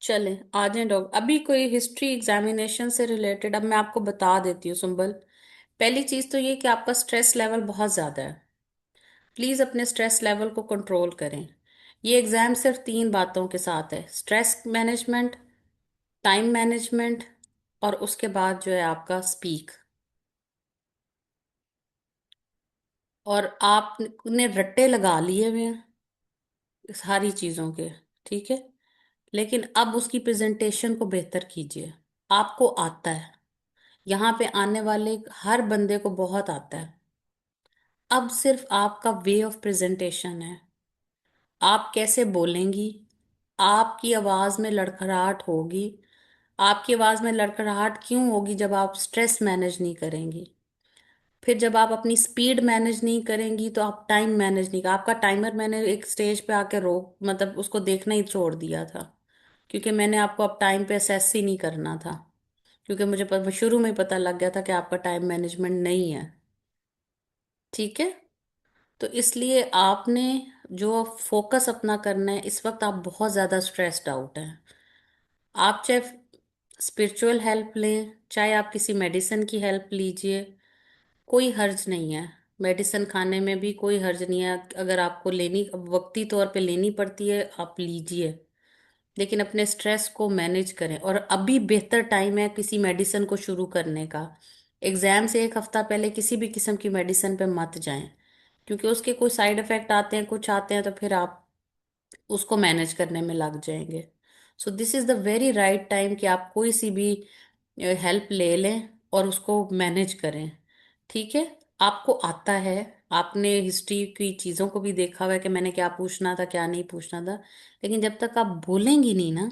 चले आ जाए डॉक्टर। अभी कोई हिस्ट्री एग्जामिनेशन से रिलेटेड अब मैं आपको बता देती हूँ सुंबल। पहली चीज तो ये कि आपका स्ट्रेस लेवल बहुत ज्यादा है। प्लीज अपने स्ट्रेस लेवल को कंट्रोल करें। ये एग्जाम सिर्फ 3 बातों के साथ है: स्ट्रेस मैनेजमेंट, टाइम मैनेजमेंट, और उसके बाद जो है आपका स्पीक। और आपने रट्टे लगा लिए हुए हैं सारी चीजों के, ठीक है? लेकिन अब उसकी प्रेजेंटेशन को बेहतर कीजिए। आपको आता है, यहाँ पे आने वाले हर बंदे को बहुत आता है। अब सिर्फ आपका वे ऑफ प्रेजेंटेशन है, आप कैसे बोलेंगी। आपकी आवाज में लड़खड़ाहट होगी। आपकी आवाज में लड़खड़ाहट क्यों होगी? जब आप स्ट्रेस मैनेज नहीं करेंगी। फिर जब आप अपनी स्पीड मैनेज नहीं करेंगी तो आप टाइम मैनेज नहीं कर, आपका टाइमर मैंने एक स्टेज पे आके रोक, मतलब उसको देखना ही छोड़ दिया था, क्योंकि मैंने आपको अब टाइम पे असेस ही नहीं करना था, क्योंकि मुझे शुरू में ही पता लग गया था कि आपका टाइम मैनेजमेंट नहीं है। ठीक है। तो इसलिए आपने जो फोकस अपना करना है, इस वक्त आप बहुत ज़्यादा स्ट्रेस्ड आउट हैं। आप चाहे स्पिरिचुअल हेल्प लें, चाहे आप किसी मेडिसिन की हेल्प लीजिए, कोई हर्ज नहीं है। मेडिसिन खाने में भी कोई हर्ज नहीं है, अगर आपको लेनी वक्ती तौर पे लेनी पड़ती है आप लीजिए, लेकिन अपने स्ट्रेस को मैनेज करें। और अभी बेहतर टाइम है किसी मेडिसिन को शुरू करने का। एग्जाम से एक हफ्ता पहले किसी भी किस्म की मेडिसिन पे मत जाएं, क्योंकि उसके कुछ साइड इफेक्ट आते हैं, कुछ आते हैं, तो फिर आप उसको मैनेज करने में लग जाएंगे। So this is the very right time कि आप कोई सी भी हेल्प ले लें और उसको मैनेज करें। ठीक है। आपको आता है, आपने हिस्ट्री की चीज़ों को भी देखा हुआ है कि मैंने क्या पूछना था क्या नहीं पूछना था, लेकिन जब तक आप बोलेंगी नहीं ना,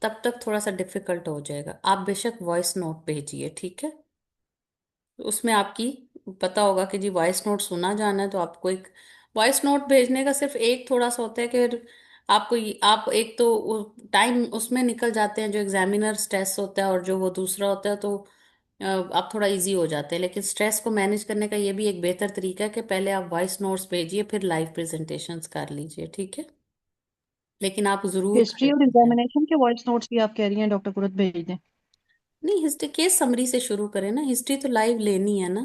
तब तक थोड़ा सा डिफिकल्ट हो जाएगा। आप बेशक वॉइस नोट भेजिए, ठीक है। उसमें आपकी पता होगा कि जी वॉइस नोट सुना जाना है, तो आपको एक वॉइस नोट भेजने का सिर्फ एक थोड़ा सा होता है कि आपको आप एक तो टाइम उसमें निकल जाते हैं जो एग्जामिनर स्ट्रेस होता है, और जो वो दूसरा होता है, तो आप थोड़ा इजी हो जाते हैं। लेकिन स्ट्रेस को मैनेज करने का ये भी एक बेहतर तरीका है कि पहले आप वॉइस नोट्स भेजिए, फिर लाइव प्रेजेंटेशंस कर लीजिए, ठीक है। लेकिन आप जरूर हिस्ट्री और करें। एग्जामिनेशन के वॉइस नोट्स भी आप कह रही हैं डॉक्टर कुरत भेज दें? नहीं, हिस्ट्री केस समरी से शुरू करें ना, हिस्ट्री तो लाइव लेनी है ना,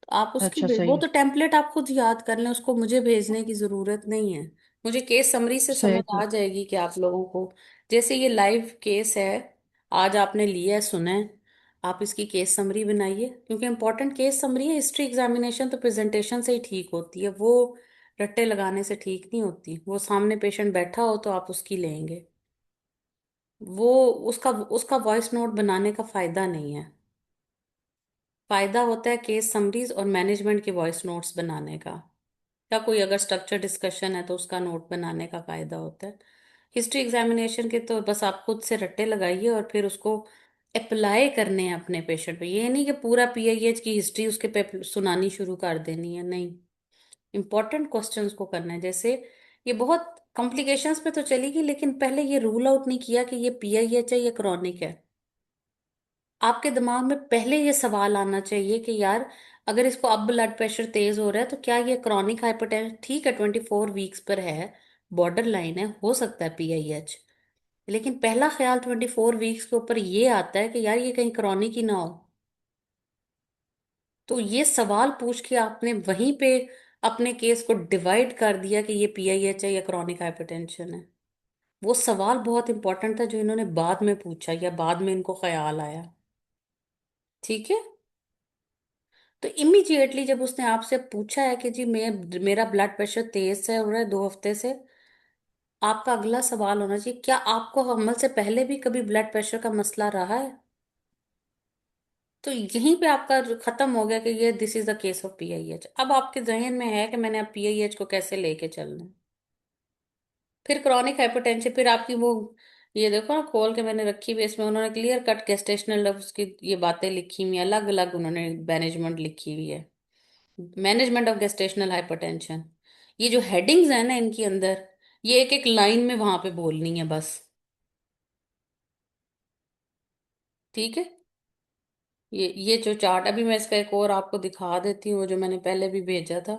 तो आप उसकी अच्छा, वो सही है। तो टेम्पलेट आप खुद याद कर लें, उसको मुझे भेजने की जरूरत नहीं है। मुझे केस समरी से सही समझ है। आ जाएगी कि आप लोगों को, जैसे ये लाइव केस है, आज आपने लिया है, सुना है, आप इसकी केस समरी बनाइए, क्योंकि इंपॉर्टेंट केस समरी है। हिस्ट्री एग्जामिनेशन तो प्रेजेंटेशन से ही ठीक होती है, वो रट्टे लगाने से ठीक नहीं होती। वो सामने पेशेंट बैठा हो तो आप उसकी लेंगे, वो उसका उसका वॉइस नोट बनाने का फायदा नहीं है। फायदा होता है केस समरीज और मैनेजमेंट के वॉइस नोट्स बनाने का, या कोई अगर स्ट्रक्चर डिस्कशन है तो उसका नोट बनाने का फायदा होता है। हिस्ट्री एग्जामिनेशन के तो बस आप खुद से रट्टे लगाइए और फिर उसको अप्लाई करने हैं अपने पेशेंट पे। ये नहीं कि पूरा पीआईएच की हिस्ट्री उसके पे सुनानी शुरू कर देनी है, नहीं। इंपॉर्टेंट क्वेश्चंस को करना है। जैसे ये बहुत कॉम्प्लिकेशंस पे तो चलेगी, लेकिन पहले ये रूल आउट नहीं किया कि ये पीआईएच है या क्रॉनिक है। आपके दिमाग में पहले ये सवाल आना चाहिए कि यार, अगर इसको अब ब्लड प्रेशर तेज हो रहा है तो क्या ये क्रॉनिक हाइपरटेंशन, ठीक है 24 वीक्स पर है, बॉर्डर लाइन है, हो सकता है पीआईएच, लेकिन पहला ख्याल 24 वीक्स के ऊपर ये आता है कि यार ये कहीं क्रॉनिक ही ना हो। तो ये सवाल पूछ के आपने वहीं पे अपने केस को डिवाइड कर दिया कि ये पीआईएच है या क्रॉनिक हाइपरटेंशन है। वो सवाल बहुत इंपॉर्टेंट था जो इन्होंने बाद में पूछा या बाद में इनको ख्याल आया। ठीक है। तो इमीडिएटली जब उसने आपसे पूछा है कि जी मेरा ब्लड प्रेशर तेज से हो रहा है 2 हफ्ते से, आपका अगला सवाल होना चाहिए, क्या आपको हमल से पहले भी कभी ब्लड प्रेशर का मसला रहा है? तो यहीं पे आपका जो खत्म हो गया कि ये this is the case of PIH. अब आपके जहन में है कि मैंने अब पीआईएच को कैसे लेके चलना है। फिर क्रॉनिक हाइपरटेंशन, फिर आपकी वो, ये देखो ना खोल के मैंने रखी हुई है, इसमें उन्होंने क्लियर कट गेस्टेशनल उसकी ये बातें लिखी हुई हैं, अलग अलग उन्होंने मैनेजमेंट लिखी हुई है। मैनेजमेंट ऑफ गेस्टेशनल हाइपरटेंशन, ये जो हेडिंग्स है ना इनके अंदर, ये एक एक लाइन में वहां पे बोलनी है बस। ठीक है। ये जो चार्ट, अभी मैं इसका एक और आपको दिखा देती हूँ, जो मैंने पहले भी भेजा था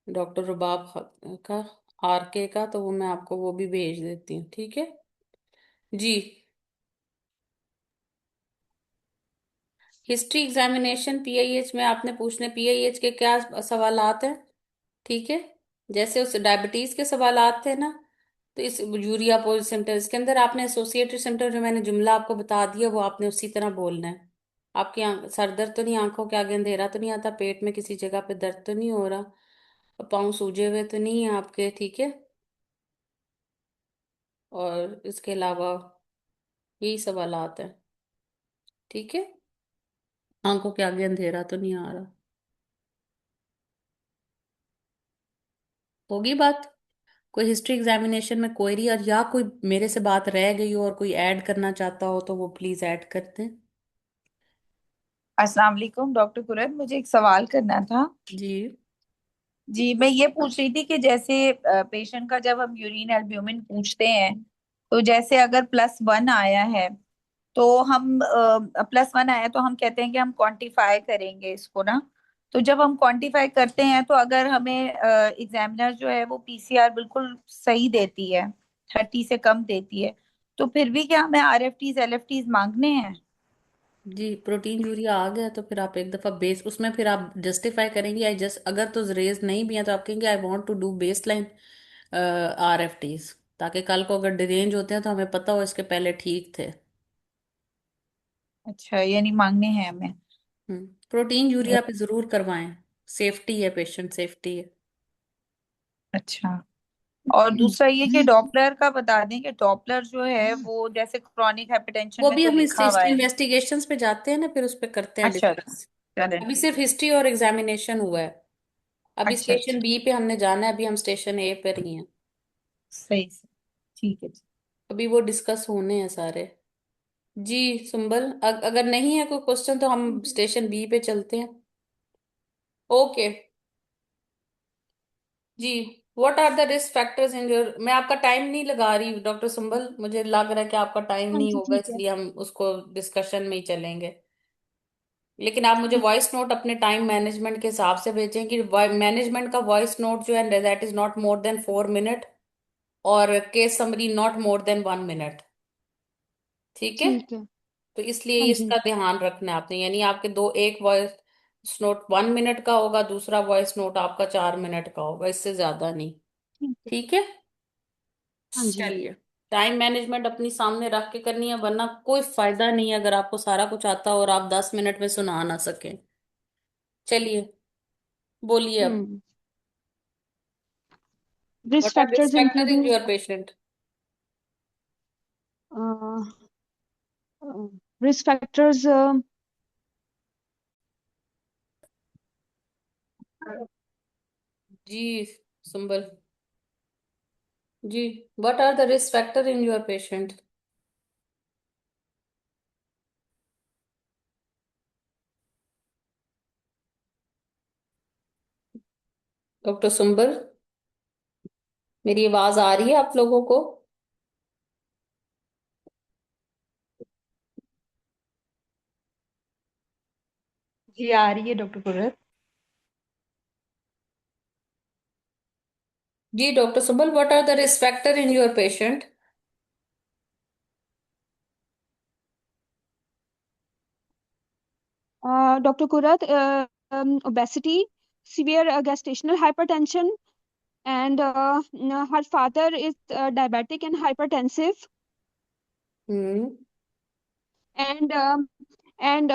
डॉक्टर रुबाब का, आरके का, तो वो मैं आपको वो भी भेज देती हूँ, ठीक है जी। हिस्ट्री एग्जामिनेशन पीआईएच में आपने पूछने, पीआईएच के क्या सवालात हैं, ठीक है। जैसे उस डायबिटीज के सवाल आते हैं ना, तो इस यूरिया पॉजिटिव सिम्टम, इसके अंदर आपने एसोसिएटेड सिम्टम जो मैंने जुमला आपको बता दिया वो आपने उसी तरह बोलना है। आपकी सर दर्द तो नहीं, आंखों के आगे अंधेरा तो नहीं आता, पेट में किसी जगह पे दर्द तो नहीं हो रहा, पाँव सूजे हुए तो नहीं है आपके, ठीक है। और इसके अलावा यही सवालात हैं, ठीक है। आंखों के आगे अंधेरा तो नहीं आ रहा। होगी बात। कोई हिस्ट्री एग्जामिनेशन में क्वेरी, और या कोई मेरे से बात रह गई हो और कोई ऐड करना चाहता हो तो वो प्लीज ऐड कर दें। अस्सलाम वालेकुम डॉक्टर कुरैन, मुझे एक सवाल करना था। जी जी, मैं ये पूछ रही थी कि जैसे पेशेंट का जब हम यूरिन एल्ब्यूमिन पूछते हैं, तो जैसे अगर +1 आया है तो हम +1 आया तो हम कहते हैं कि हम क्वांटिफाई करेंगे इसको ना। तो जब हम क्वांटिफाई करते हैं तो अगर हमें एग्जामिनर जो है वो पीसीआर बिल्कुल सही देती है, 30 से कम देती है, तो फिर भी क्या हमें आरएफटीज एलएफटीज मांगने हैं? जी, प्रोटीन यूरिया आ गया तो फिर आप एक दफा बेस उसमें फिर आप जस्टिफाई करेंगे। आई जस्ट अगर तो रेज नहीं भी है तो आप कहेंगे I want to do baseline RFTs, ताकि कल को अगर डिरेंज होते हैं तो हमें पता हो इसके पहले ठीक थे। अच्छा, यानी मांगने हैं हमें। प्रोटीन यूरिया पे जरूर करवाएं, सेफ्टी है, पेशेंट सेफ्टी है। अच्छा, और दूसरा ये कि डॉपलर का बता दें कि डॉपलर जो है वो जैसे क्रॉनिक हाइपरटेंशन वो में भी तो हम लिखा हुआ है। इन्वेस्टिगेशंस पे जाते हैं ना, फिर उस पे करते हैं अच्छा अच्छा, डिस्कस। चलें अभी ठीक सिर्फ है। हिस्ट्री और एग्जामिनेशन हुआ है। अभी अच्छा स्टेशन अच्छा, बी पे हमने जाना है, अभी हम स्टेशन ए पर ही हैं। सही से, ठीक है जी। अभी वो डिस्कस होने हैं सारे। जी सुंबल, अगर नहीं है कोई क्वेश्चन तो हम स्टेशन बी पे चलते हैं। ओके जी। What are the risk factors in your, मैं आपका टाइम नहीं लगा रही डॉक्टर सुंबल, मुझे लग रहा है कि आपका टाइम हाँ नहीं जी होगा, ठीक है। इसलिए हम उसको डिस्कशन में ही चलेंगे। लेकिन आप मुझे ठीक। वॉइस नोट अपने टाइम मैनेजमेंट के हिसाब से भेजें कि मैनेजमेंट का वॉइस नोट जो है that is not more than 4 minute, और case summary not more than 1 minute. ठीक है, ठीक है। तो इसलिए हाँ जी। इसका ध्यान रखना है आपने, यानी आपके दो, एक वॉइस नोट 1 मिनट का होगा, दूसरा वॉइस नोट आपका 4 मिनट का होगा, इससे ज्यादा नहीं। ठीक है। ठीक है, हाँ जी। चलिए। टाइम मैनेजमेंट अपनी सामने रख के करनी है, वरना कोई फायदा नहीं है अगर आपको सारा कुछ आता हो और आप 10 मिनट में सुना ना सकें। चलिए, बोलिए अब। Hmm. Risk what are risk factors factor in including your patient? Risk factors जी Sumbal ji, what are the risk factor in your patient? Doctor Sumbal, मेरी आवाज आ रही है आप लोगों को? जी आ रही है डॉक्टर कुरैन। जी doctor Sumbal, what are the risk factor in your patient? Dr. Kurat, obesity, severe gestational hypertension, and her father is diabetic and hypertensive, hmm. and and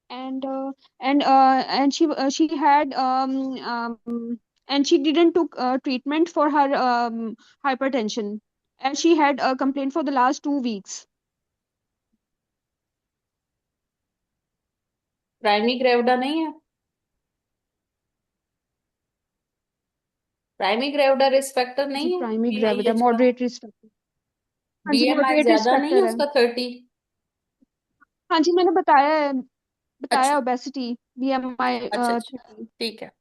and and she had and she didn't took treatment for her hypertension, and she had a complaint for the last 2 weeks. Primi gravida नहीं है? Primi gravida risk factor G नहीं है primary gravida PIH का? Moderate risk factor. हाँ जी BMI moderate risk ज्यादा नहीं है factor है। उसका 30? हाँ जी मैंने बताया है, अच्छा बताया ओबेसिटी BMI अच्छा अच्छा, 30। ठीक है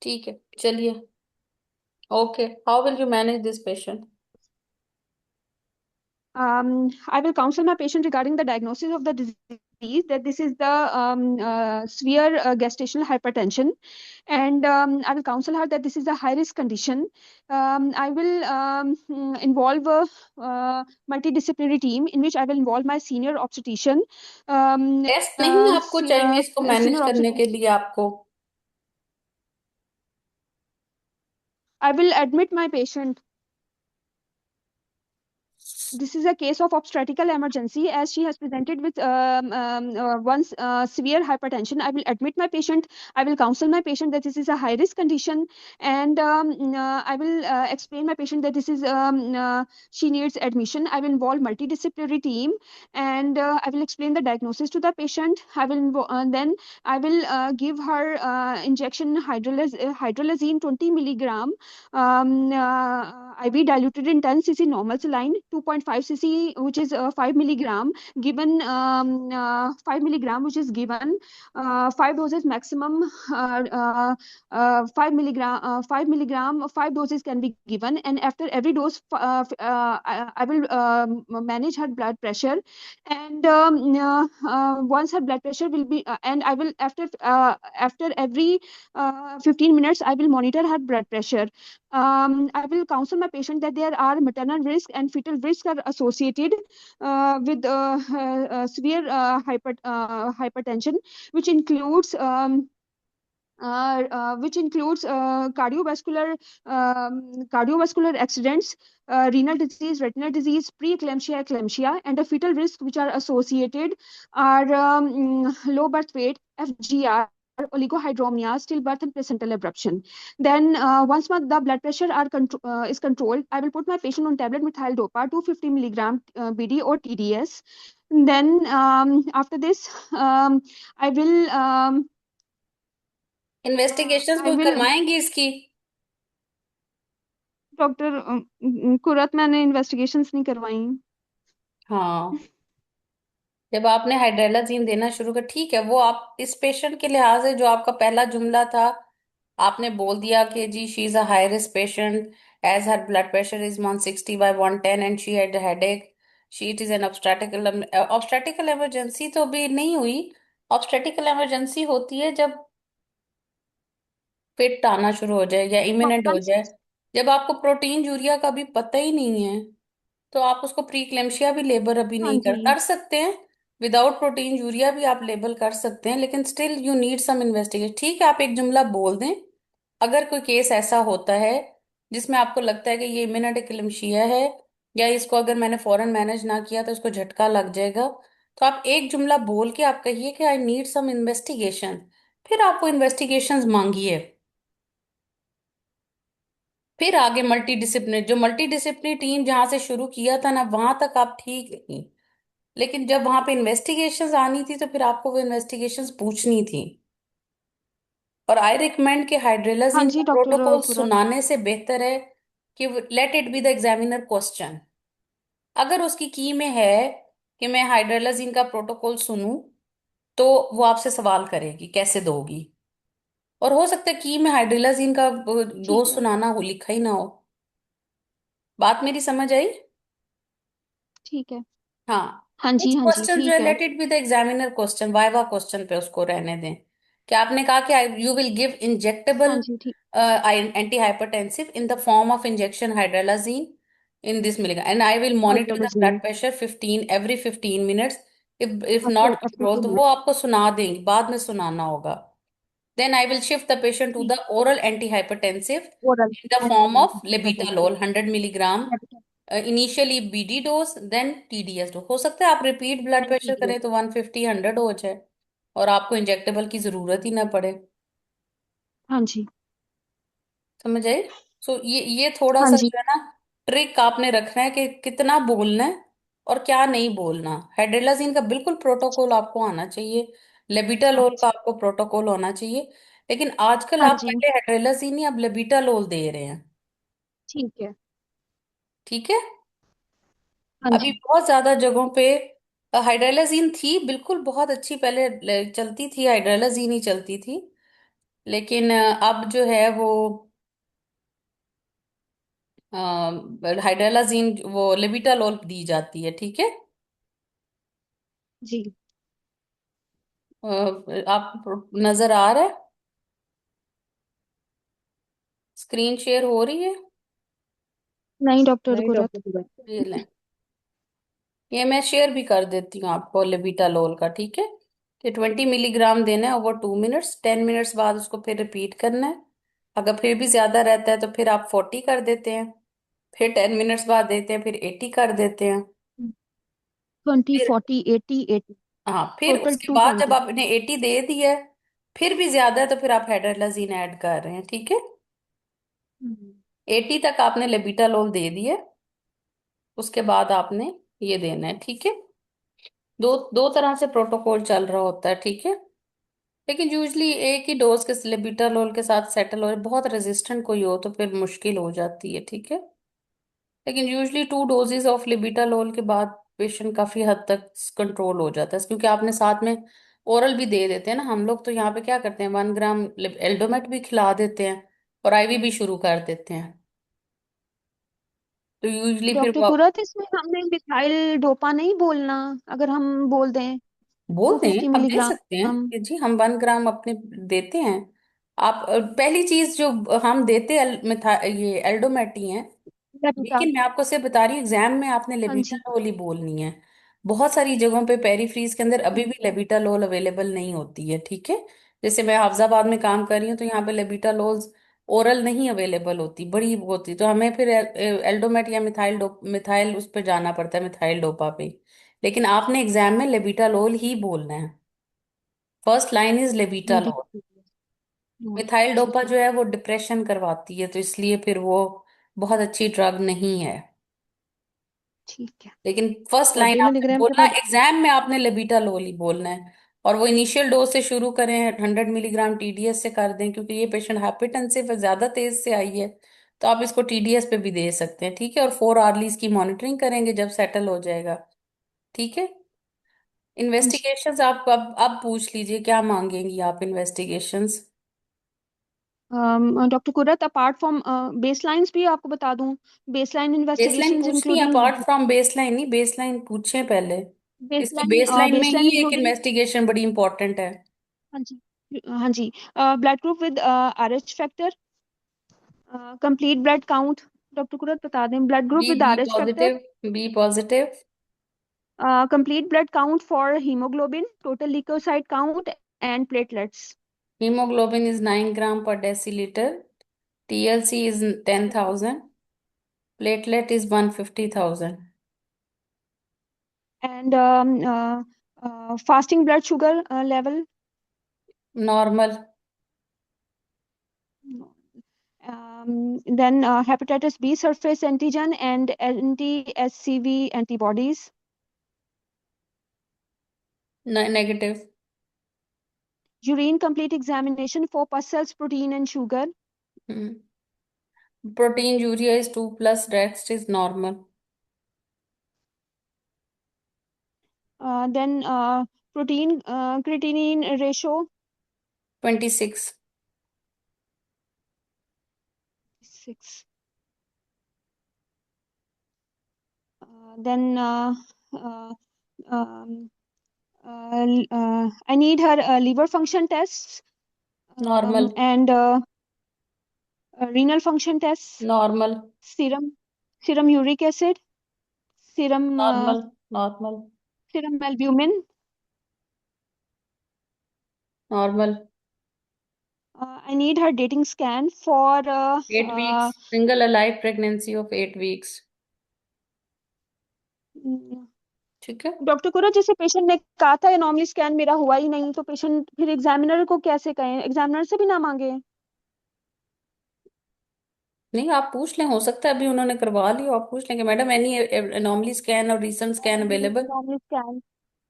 ठीक है, चलिए। Okay, how will you manage this patient? I will counsel my patient regarding the diagnosis of the disease, that this is the severe gestational hypertension, and I will counsel her that this is a high risk condition. I will involve a multidisciplinary team in which I will involve my senior obstetrician. Um, test नहीं आपको चाहिए इसको manage senior करने के obstetrician. लिए आपको? I will admit my patient. This is a case of obstetrical emergency as she has presented with severe hypertension. I will admit my patient. I will counsel my patient that this is a high risk condition, and I will explain my patient that this is she needs admission. I will involve multidisciplinary team, and I will explain the diagnosis to the patient. I will then I will give her injection hydralazine 20 milligram, IV diluted in 10 cc normal saline, 2.5 0.5 cc, which is 5 milligram, given 5 milligram, which is given 5 doses maximum. 5 milligram, 5 doses can be given, and after every dose, I will manage her blood pressure, and once her blood pressure will be, and I will after every 15 minutes, I will monitor her blood pressure. I will counsel my patient that there are maternal risk and fetal risk are associated with severe hypertension, which includes cardiovascular accidents, renal disease, retinal disease, preeclampsia, eclampsia, and the fetal risk which are associated are low birth weight, FGR, oligohydramnios, stillbirth, and placental abruption. Then once the blood pressure is controlled, I will put my patient on tablet methyl dopa 250 milligram BD or TDS. Then after this, I will investigations I कोई will करवाएंगी इसकी? Doctor कुरत, मैंने investigations नहीं करवाई। हाँ, जब आपने हाइड्रेलाजीन देना शुरू कर, ठीक है, वो आप इस पेशेंट के लिहाज से जो आपका पहला जुमला था, आपने बोल दिया कि जी she is a high risk patient as her blood pressure is 160 by 110 and she had headache, she it is an obstetrical emergency तो अभी नहीं हुई। ऑब्स्टेटिकल इमरजेंसी होती है जब पेट आना शुरू हो जाए या इमिनेंट हो जाए। जब आपको प्रोटीन यूरिया का भी पता ही नहीं है तो आप उसको प्री क्लेम्शिया भी लेबल अभी हाँ नहीं कर जी। कर सकते हैं। विदाउट प्रोटीन यूरिया भी आप लेबल कर सकते हैं, लेकिन still you need some investigation. ठीक है, आप एक जुमला बोल दें। अगर कोई केस ऐसा होता है जिसमें आपको लगता है कि ये इमिनेंट एक्लेम्शिया है या इसको अगर मैंने फौरन मैनेज ना किया तो इसको झटका लग जाएगा, तो आप एक जुमला बोल के आप कहिए कि आई नीड सम इन्वेस्टिगेशन। फिर आप वो इन्वेस्टिगेशंस मांगिए। फिर आगे मल्टी डिसिप्लिनरी टीम जहां से शुरू किया था ना, वहां तक आप ठीक थी, लेकिन जब वहां पे इन्वेस्टिगेशंस आनी थी तो फिर आपको वो इन्वेस्टिगेशंस पूछनी थी। और आई रिकमेंड कि हाँ हाइड्रेलाजीन का जी डॉक्टर प्रोटोकॉल कुरत। सुनाने से बेहतर है कि let it be the examiner question. अगर उसकी की में है कि मैं हाइड्रेलाजीन का प्रोटोकॉल सुनूं, तो वो आपसे सवाल करेगी कैसे दोगी। और हो सकता है की में हाइड्रेलाजीन का ठीक डोज है। सुनाना हो, लिखा ही ना हो। बात मेरी समझ आई? ठीक है। हाँ। हाँ जी, कुछ हाँ जी, क्वेश्चन जो है ठीक है। Let it be the examiner question, viva question पे उसको रहने दें। कि आपने कहा कि यू विल गिव हाँ इंजेक्टेबल जी, ठीक। Anti hypertensive in the form of injection hydralazine in this milligram and I will monitor the blood hydralazine pressure 15 minutes. If after not after control 2 तो वो मिनट्स। आपको सुना देंगे, बाद में सुनाना होगा। Then I will shift the patient to ठीक। The oral anti hypertensive oral in the form anti of hypertensive. Labetalol 100 milligram, initially BD dose then TDS dose. हो सकता है आप repeat blood and pressure TDS. करें तो 150 100 हो जाए और आपको इंजेक्टेबल की जरूरत ही ना पड़े। हाँ जी। समझ आई? सो ये थोड़ा हाँ सा जी। जो है ना, ट्रिक आपने रखना है कि कितना बोलना है और क्या नहीं बोलना। हाइड्रेलाजीन का बिल्कुल प्रोटोकॉल आपको आना चाहिए, लेबिटालोल का अच्छा। आपको प्रोटोकॉल होना चाहिए। लेकिन आजकल हाँ आप जी। पहले हाइड्रेलाजीन ही अब लेबिटालोल दे रहे हैं। ठीक है। ठीक है। हाँ अभी जी। बहुत ज्यादा जगहों पे हाइड्रोलाजीन थी, बिल्कुल बहुत अच्छी पहले चलती थी, हाइड्रोलाजीन ही चलती थी। लेकिन अब जो है वो हाइड्रोलाजीन वो लेविटालोल दी जाती है। ठीक है। जी। आप नजर आ रहा है? स्क्रीन शेयर हो रही है? नहीं डॉक्टर नहीं कुरत। डॉक्टर। ये लें, ये मैं शेयर भी कर देती हूँ आपको लेविटालोल का। ठीक है, कि 20 मिलीग्राम देना है ओवर 2 मिनट्स, 10 मिनट्स बाद उसको फिर रिपीट करना है। अगर फिर भी ज्यादा रहता है तो फिर आप 40 कर देते हैं, फिर 10 मिनट्स बाद देते हैं, फिर 80 कर देते हैं। 20, फिर 40, 80, 80। हाँ, फिर टोटल उसके बाद जब 220। आपने 80 दे दिया है, फिर भी ज्यादा है तो फिर आप हेडरलाजीन ऐड कर रहे हैं। ठीक है। 80 तक आपने लेबिटालोल दे दिया, उसके बाद आपने ये देना है। ठीक है। दो दो तरह से प्रोटोकॉल चल रहा होता है। ठीक है। लेकिन यूजली एक ही डोज के लेबिटालोल के साथ सेटल हो, बहुत रेजिस्टेंट कोई हो तो फिर मुश्किल हो जाती है। ठीक है। लेकिन यूजली 2 डोजेज ऑफ लिबिटालोल के बाद पेशेंट काफी हद तक कंट्रोल हो जाता है, क्योंकि आपने साथ में ओरल भी दे देते हैं ना। हम लोग तो यहाँ पे क्या करते हैं, 1 ग्राम एल्डोमेट भी खिला देते हैं और आईवी भी शुरू कर देते हैं। तो यूजली फिर डॉक्टर वो कुरत, इसमें हमने मिथाइल डोपा नहीं बोलना, अगर हम बोल दें बोल टू दें, फिफ्टी हम दे मिलीग्राम सकते हैं कि जी हम 1 ग्राम अपने देते हैं। आप पहली चीज जो हम देते ये एल्डोमेटी है। लेबिटा। लेकिन मैं आपको सिर्फ बता रही हूँ, एग्जाम में आपने हाँ जी। लेबिटालोल ही बोलनी है। बहुत सारी जगहों पे पेरीफ्रीज के अंदर अभी भी लेबिटालोल अवेलेबल नहीं होती है, ठीक है। जैसे मैं हाफजाबाद में काम कर रही हूँ, तो यहाँ पे लेबिटालोल ओरल नहीं अवेलेबल होती, बड़ी वो होती, तो हमें फिर एल्डोमेट या मिथाइल उस पर जाना पड़ता है, मिथाइल डोपा पे। लेकिन आपने एग्जाम में लेबिटालोल ही बोलना है। First line is labetalol. Labeta. Methyl ठीक डोपा है। जो है वो डिप्रेशन करवाती है, तो इसलिए फिर वो बहुत अच्छी ड्रग नहीं है। ठीक है। लेकिन फर्स्ट लाइन 30 आपने मिलीग्राम के बोलना, बाद। एग्जाम में आपने लेबिटालोल ही बोलना है। और वो इनिशियल डोज से शुरू करें, 100 मिलीग्राम टीडीएस से कर दें, क्योंकि ये पेशेंट हाइपरटेंसिव है, ज्यादा तेज से आई है। तो आप इसको टीडीएस पे भी दे सकते हैं, ठीक है। और 4 आवर्ली इसकी मॉनिटरिंग करेंगे जब सेटल हो जाएगा, ठीक है। हाँ जी। इन्वेस्टिगेशंस आप अब पूछ लीजिए, क्या मांगेंगी आप investigations. Doctor Qurat, apart from baselines भी आपको बता दूं, बेसलाइन बेसलाइन इन्वेस्टिगेशंस पूछनी है, इंक्लूडिंग अपार्ट फ्रॉम बेसलाइन नहीं, बेसलाइन पूछे पहले। इसमें बेसलाइन, बेसलाइन में ही बेसलाइन एक इंक्लूडिंग। इन्वेस्टिगेशन बड़ी इंपॉर्टेंट है। हाँ जी। हाँ जी। Blood group with RH factor, complete blood count. Doctor Qurat बता दें, blood group B with B RH factor, positive, B positive. Complete blood count for haemoglobin, total leucocyte count and platelets. Hemoglobin is 9 gram per deciliter. TLC is 10,000. Platelet is 150,000. And fasting blood sugar level. Normal. Then hepatitis B surface antigen and anti-HCV antibodies. Negative. Urine complete examination for pus cells, protein and sugar. Hmm. Protein urea is 2 plus, rest is normal. Then protein creatinine ratio 26. 6. Then uh, um, I need her liver function tests Normal. and renal function tests, Normal. serum uric acid, serum Normal. Normal. serum albumin. Normal. I need her dating scan for 8 weeks. Single alive pregnancy of 8 weeks. ठीक है। Doctor को ना, जैसे patient ने कहा था anomaly scan मेरा हुआ ही नहीं, तो पेशेंट फिर एग्जामिनर को कैसे कहें, एग्जामिनर से भी ना मांगे? नहीं, आप पूछ लें, हो सकता है अभी उन्होंने करवा लिया, आप पूछ लें कि मैडम एनी एनॉमली स्कैन और recent scan available. Anomaly scan,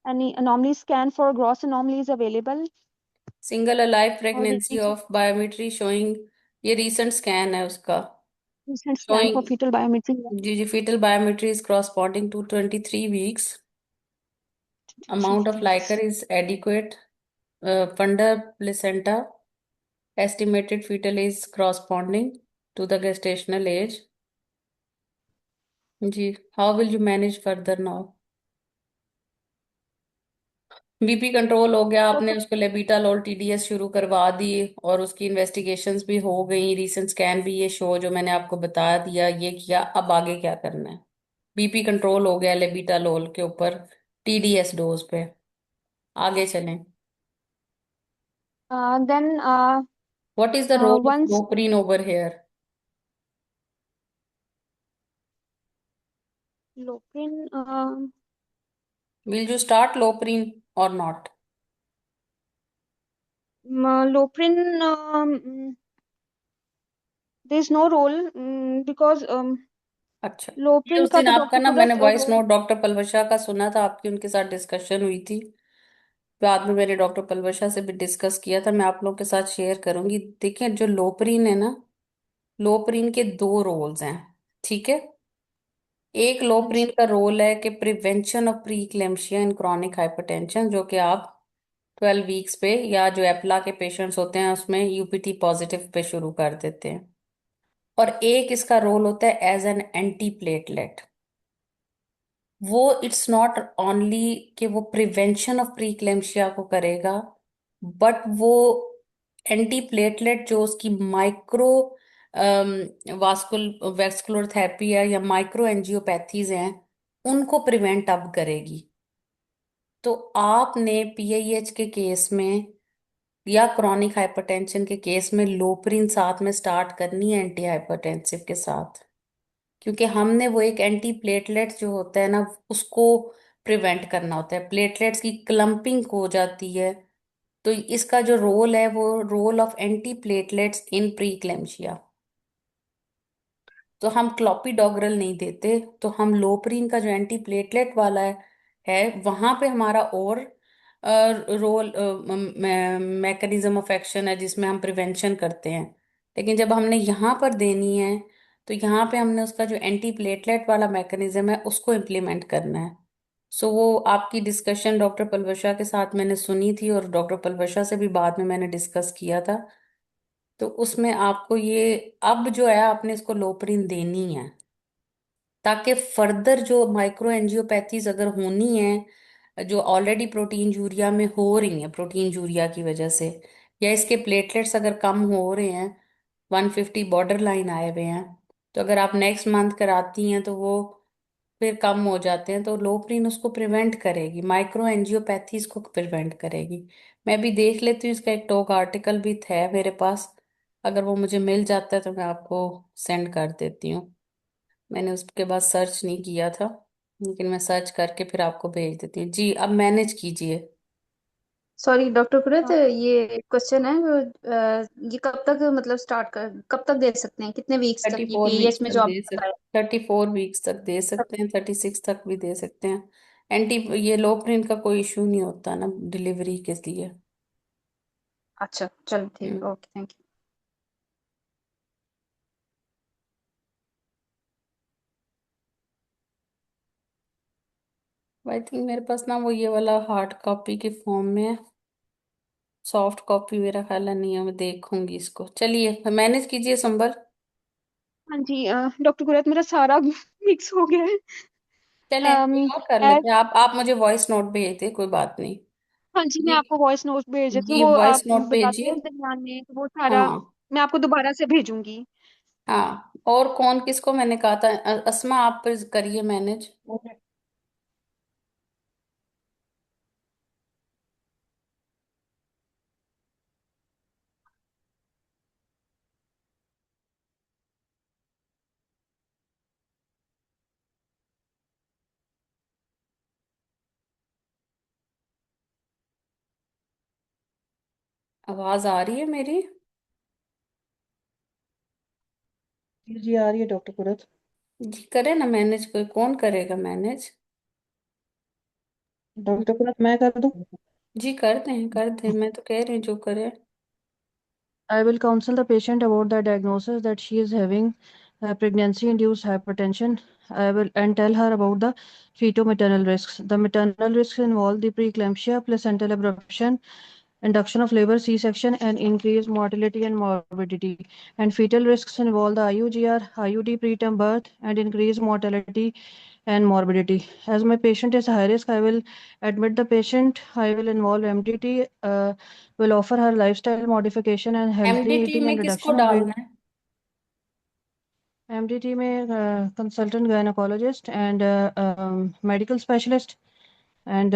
any anomaly scan for gross anomalies available? Single alive और प्रेगनेंसी ऑफ बायोमेट्री शोइंग, ये रीसेंट स्कैन है उसका। Recent scan for showing, fetal biometry. जी जी, fetal biometry is corresponding to 23 weeks. Amount of 3 liquor weeks. is adequate. Fundal placenta, estimated fetal is corresponding to the gestational age. जी, how will you manage further now? BP control हो गया, आपने doctor उसको लेबीटालोल TDS शुरू करवा दी, और उसकी investigations भी हो गई, रीसेंट स्कैन भी ये शो जो मैंने आपको बता दिया ये किया। अब आगे क्या करना है? बीपी कंट्रोल हो गया लेबीटालोल के ऊपर, टीडीएस डोज पे, आगे चलें। Then What is the role of once Loprine over here? Loprine, Will you start Loprine or not? Loprine, there is no role, because अच्छा, ये लोप्रिन उस का दिन तो आपका डॉक्टर ना, मैंने Qurat voice role. Note doctor Palwasha का सुना था, आपकी उनके साथ डिस्कशन हुई थी। बाद में मैंने डॉक्टर पलवशा से भी डिस्कस किया था, मैं आप लोग के साथ शेयर करूंगी। देखिए, जो लोपरीन है ना, लोपरीन के 2 रोल्स हैं, ठीक है। एक लोप्रिन का रोल है कि prevention of pre eclampsia in chronic hypertension, जो कि आप 12 वीक्स पे या जो एप्ला के पेशेंट्स होते हैं उसमें यूपीटी पॉजिटिव पे शुरू कर देते हैं। और एक इसका रोल होता है एज एन एंटी प्लेटलेट। वो इट्स नॉट ओनली कि वो प्रिवेंशन ऑफ प्री इक्लेम्पसिया को करेगा, बट वो एंटी प्लेटलेट जो उसकी माइक्रो वैस्कुलर थेरेपी है या माइक्रो एंजियोपैथीज हैं उनको प्रिवेंट अब करेगी। तो आपने पीआईएच के केस में या क्रॉनिक हाइपरटेंशन के केस में लोप्रिन साथ में स्टार्ट करनी है एंटी हाइपरटेंसिव के साथ, क्योंकि हमने वो एक एंटी प्लेटलेट जो होता है ना उसको प्रिवेंट करना होता है। प्लेटलेट्स की क्लम्पिंग हो जाती है, तो इसका जो रोल है वो role of anti platelets in pre eclampsia. तो हम क्लोपिडोग्रल नहीं देते, तो हम लोपरीन का जो एंटी प्लेटलेट वाला है वहां पे हमारा और रोल मैकेनिज्म ऑफ एक्शन है जिसमें हम प्रिवेंशन करते हैं। लेकिन जब हमने यहाँ पर देनी है तो यहाँ पे हमने उसका जो एंटी प्लेटलेट वाला मैकेनिज्म है उसको इम्प्लीमेंट करना है। सो वो आपकी डिस्कशन डॉक्टर पलवशा के साथ मैंने सुनी थी और डॉक्टर पलवशा से भी बाद में मैंने डिस्कस किया था। तो उसमें आपको ये अब जो है आपने इसको लोपरिन देनी है, ताकि फर्दर जो माइक्रो एंजियोपैथीज अगर होनी है जो ऑलरेडी प्रोटीन यूरिया में हो रही हैं प्रोटीन यूरिया की वजह से, या इसके प्लेटलेट्स अगर कम हो रहे हैं 150 बॉर्डर लाइन आए हुए हैं, तो अगर आप नेक्स्ट मंथ कराती हैं तो वो फिर कम हो जाते हैं, तो लोप्रिन उसको प्रिवेंट करेगी, माइक्रो एंजियोपैथीज को प्रिवेंट करेगी। मैं भी देख लेती हूँ, इसका एक टॉक आर्टिकल भी है मेरे पास, अगर वो मुझे मिल जाता है तो मैं आपको सेंड कर देती हूँ। मैंने उसके बाद सर्च नहीं किया था, लेकिन मैं सर्च करके फिर आपको भेज देती हूँ। जी अब मैनेज कीजिए। सॉरी डॉक्टर कुरैत, ये क्वेश्चन है ये कब तक मतलब स्टार्ट कर कब तक दे सकते हैं, कितने वीक्स तक थर्टी ये फोर वीक्स पीरियड्स में तक जो दे आपने सकते बताया? 34 वीक्स तक दे सकते हैं, 36 तक भी दे सकते हैं। एंटी ये लो प्रिंट का कोई इशू नहीं होता ना डिलीवरी के लिए। अच्छा चलो ठीक, okay thank you. I think मेरे पास ना वो ये वाला हार्ड कॉपी के फॉर्म में है, सॉफ्ट कॉपी मेरा ख्याल है नहीं है, मैं देखूंगी इसको। चलिए मैनेज कीजिए संभल। हाँ जी डॉक्टर गुरत मेरा सारा मिक्स हो गया है। चलें कोई और कर एज लेते हैं, आप मुझे वॉइस नोट भेज दे, कोई बात नहीं। हाँ जी, मैं जी आपको वॉइस नोट भेज देती हूँ, जी वो वॉइस आप नोट बताते भेजिए। हैं दरमियान में तो वो सारा हाँ मैं आपको दोबारा से भेजूंगी। हाँ, और कौन किसको मैंने कहा था, अस्मा आप पर करिए मैनेज। आवाज आ रही है मेरी? जी आ रही है डॉक्टर कुरैत। जी करे ना मैनेज, कोई कौन करेगा मैनेज? डॉक्टर कुरैत मैं कर दूं? जी कर दें, मैं तो कह रही हूँ जो करे। I will counsel the patient about the diagnosis that she is having pregnancy-induced hypertension. I will and tell her about the fetal-maternal risks. The maternal risks involve the preeclampsia, placental abruption, induction of labor, C-section, and increased mortality and morbidity. And fetal risks involve the IUGR, IUD preterm birth, and increased mortality and morbidity. As my patient is high risk, I will admit the patient. I will involve MDT. Will offer her lifestyle modification and healthy MDT eating and में किसको reduction of weight. डालना है? MDT में consultant gynecologist and medical specialist and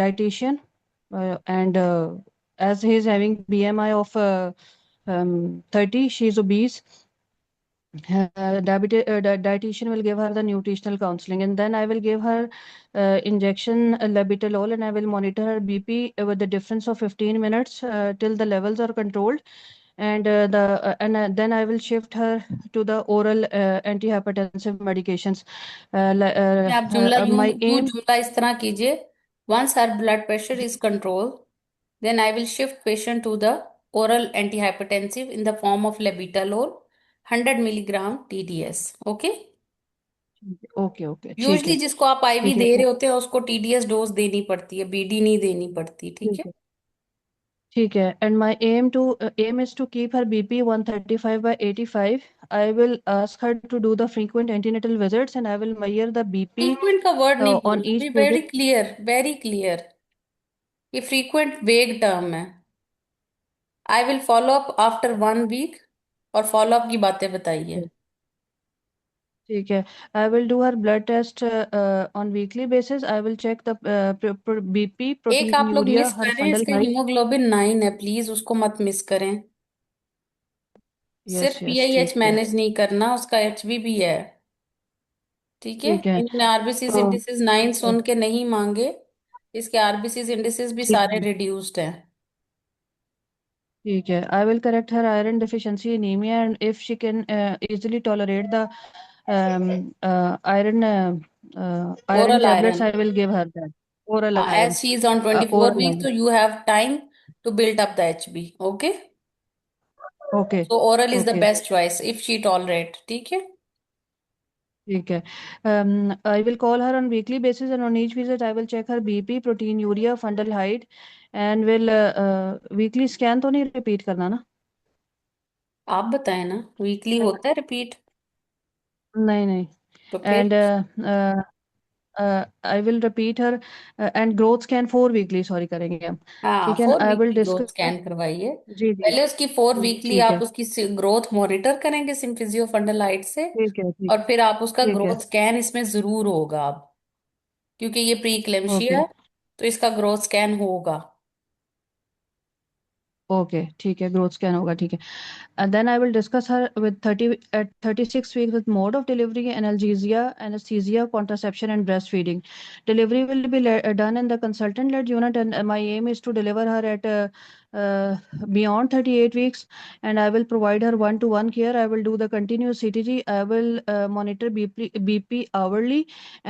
dietitian and as he is having BMI of 30, she is obese. Dietitian will give her the nutritional counseling, and then I will give her injection labetalol, and I will monitor her BP with the difference of 15 minutes till the levels are controlled, and then I will shift her to the oral antihypertensive medications. आप जुमला यूं My यूं aim. जुमला इस तरह कीजिए, once her blood pressure is control then I will shift patient to the oral antihypertensive in the form of labetalol 100 milligram TDS। Okay okay okay, ठीक usually है। जिसको आप आईवी ठीक है। दे रहे होते हैं उसको टीडीएस डोज देनी पड़ती है, बीडी नहीं देनी पड़ती, ठीक है। ठीक है। ठीक है, and my aim is to keep her BP 135/85. I will ask her to do the frequent antenatal visits and I will measure the BP frequent का वर्ड नहीं on बोलना, each भी very visit. Clear, very clear. ये frequent vague term है। I will follow up after 1 week, और follow up की बातें बताइए। ठीक है। I will do her blood test on weekly basis. I will check the BP, एक प्रोटीन, आप लोग यूरिया, मिस हर कर रहे हैं, फंडल इसका हाइट. हीमोग्लोबिन 9 है, प्लीज उसको मत मिस करें। सिर्फ यस यस, पीआईएच ठीक है। मैनेज नहीं करना, उसका एचबी भी है, ठीक है। ठीक है। इन्होंने आरबीसीज तो इंडिसेस 9 ठीक है। सुन के नहीं मांगे, इसके आरबीसीज इंडिसेस भी ठीक सारे है। रिड्यूस्ड हैं। ठीक है। I will correct her iron deficiency anemia and if she can easily tolerate the iron oral tablets, iron, I will give her that. Oral हाँ, as iron. She is on 24 week, Oral तो you have time to build up the HB, okay. iron. Okay. So oral is the Okay. Best choice if she tolerate, ठीक है। ठीक है। I will call her on weekly basis and on each visit I will check her BP, protein, urea, fundal height and will weekly scan तो नहीं repeat करना ना? आप बताएं ना, वीकली होता है रिपीट? नहीं नहीं। तो फिर And I will repeat her and growth scan 4 weekly, sorry करेंगे हम। हाँ, ठीक है। 4 I will weekly growth discuss। Scan करवाइए। जी जी। पहले उसकी 4 वीकली ठीक आप है। उसकी ग्रोथ मॉनिटर करेंगे सिम्फिजियो फंडलाइट से, ठीक है। ठीक। और फिर आप उसका ठीक है। ग्रोथ स्कैन इसमें जरूर होगा अब, क्योंकि ये प्री ओके। इक्लेम्शिया है, तो इसका ग्रोथ स्कैन होगा। ओके ठीक है, ग्रोथ स्कैन होगा, ठीक है। And then I will discuss her with 30 at 36 weeks with mode of delivery, analgesia, anesthesia, contraception, and breastfeeding. Delivery will be done in the consultant-led unit, and my aim is to deliver her at uh, beyond 38 weeks. And I will provide her one-to-one care. I will do the continuous CTG. I will monitor BP hourly,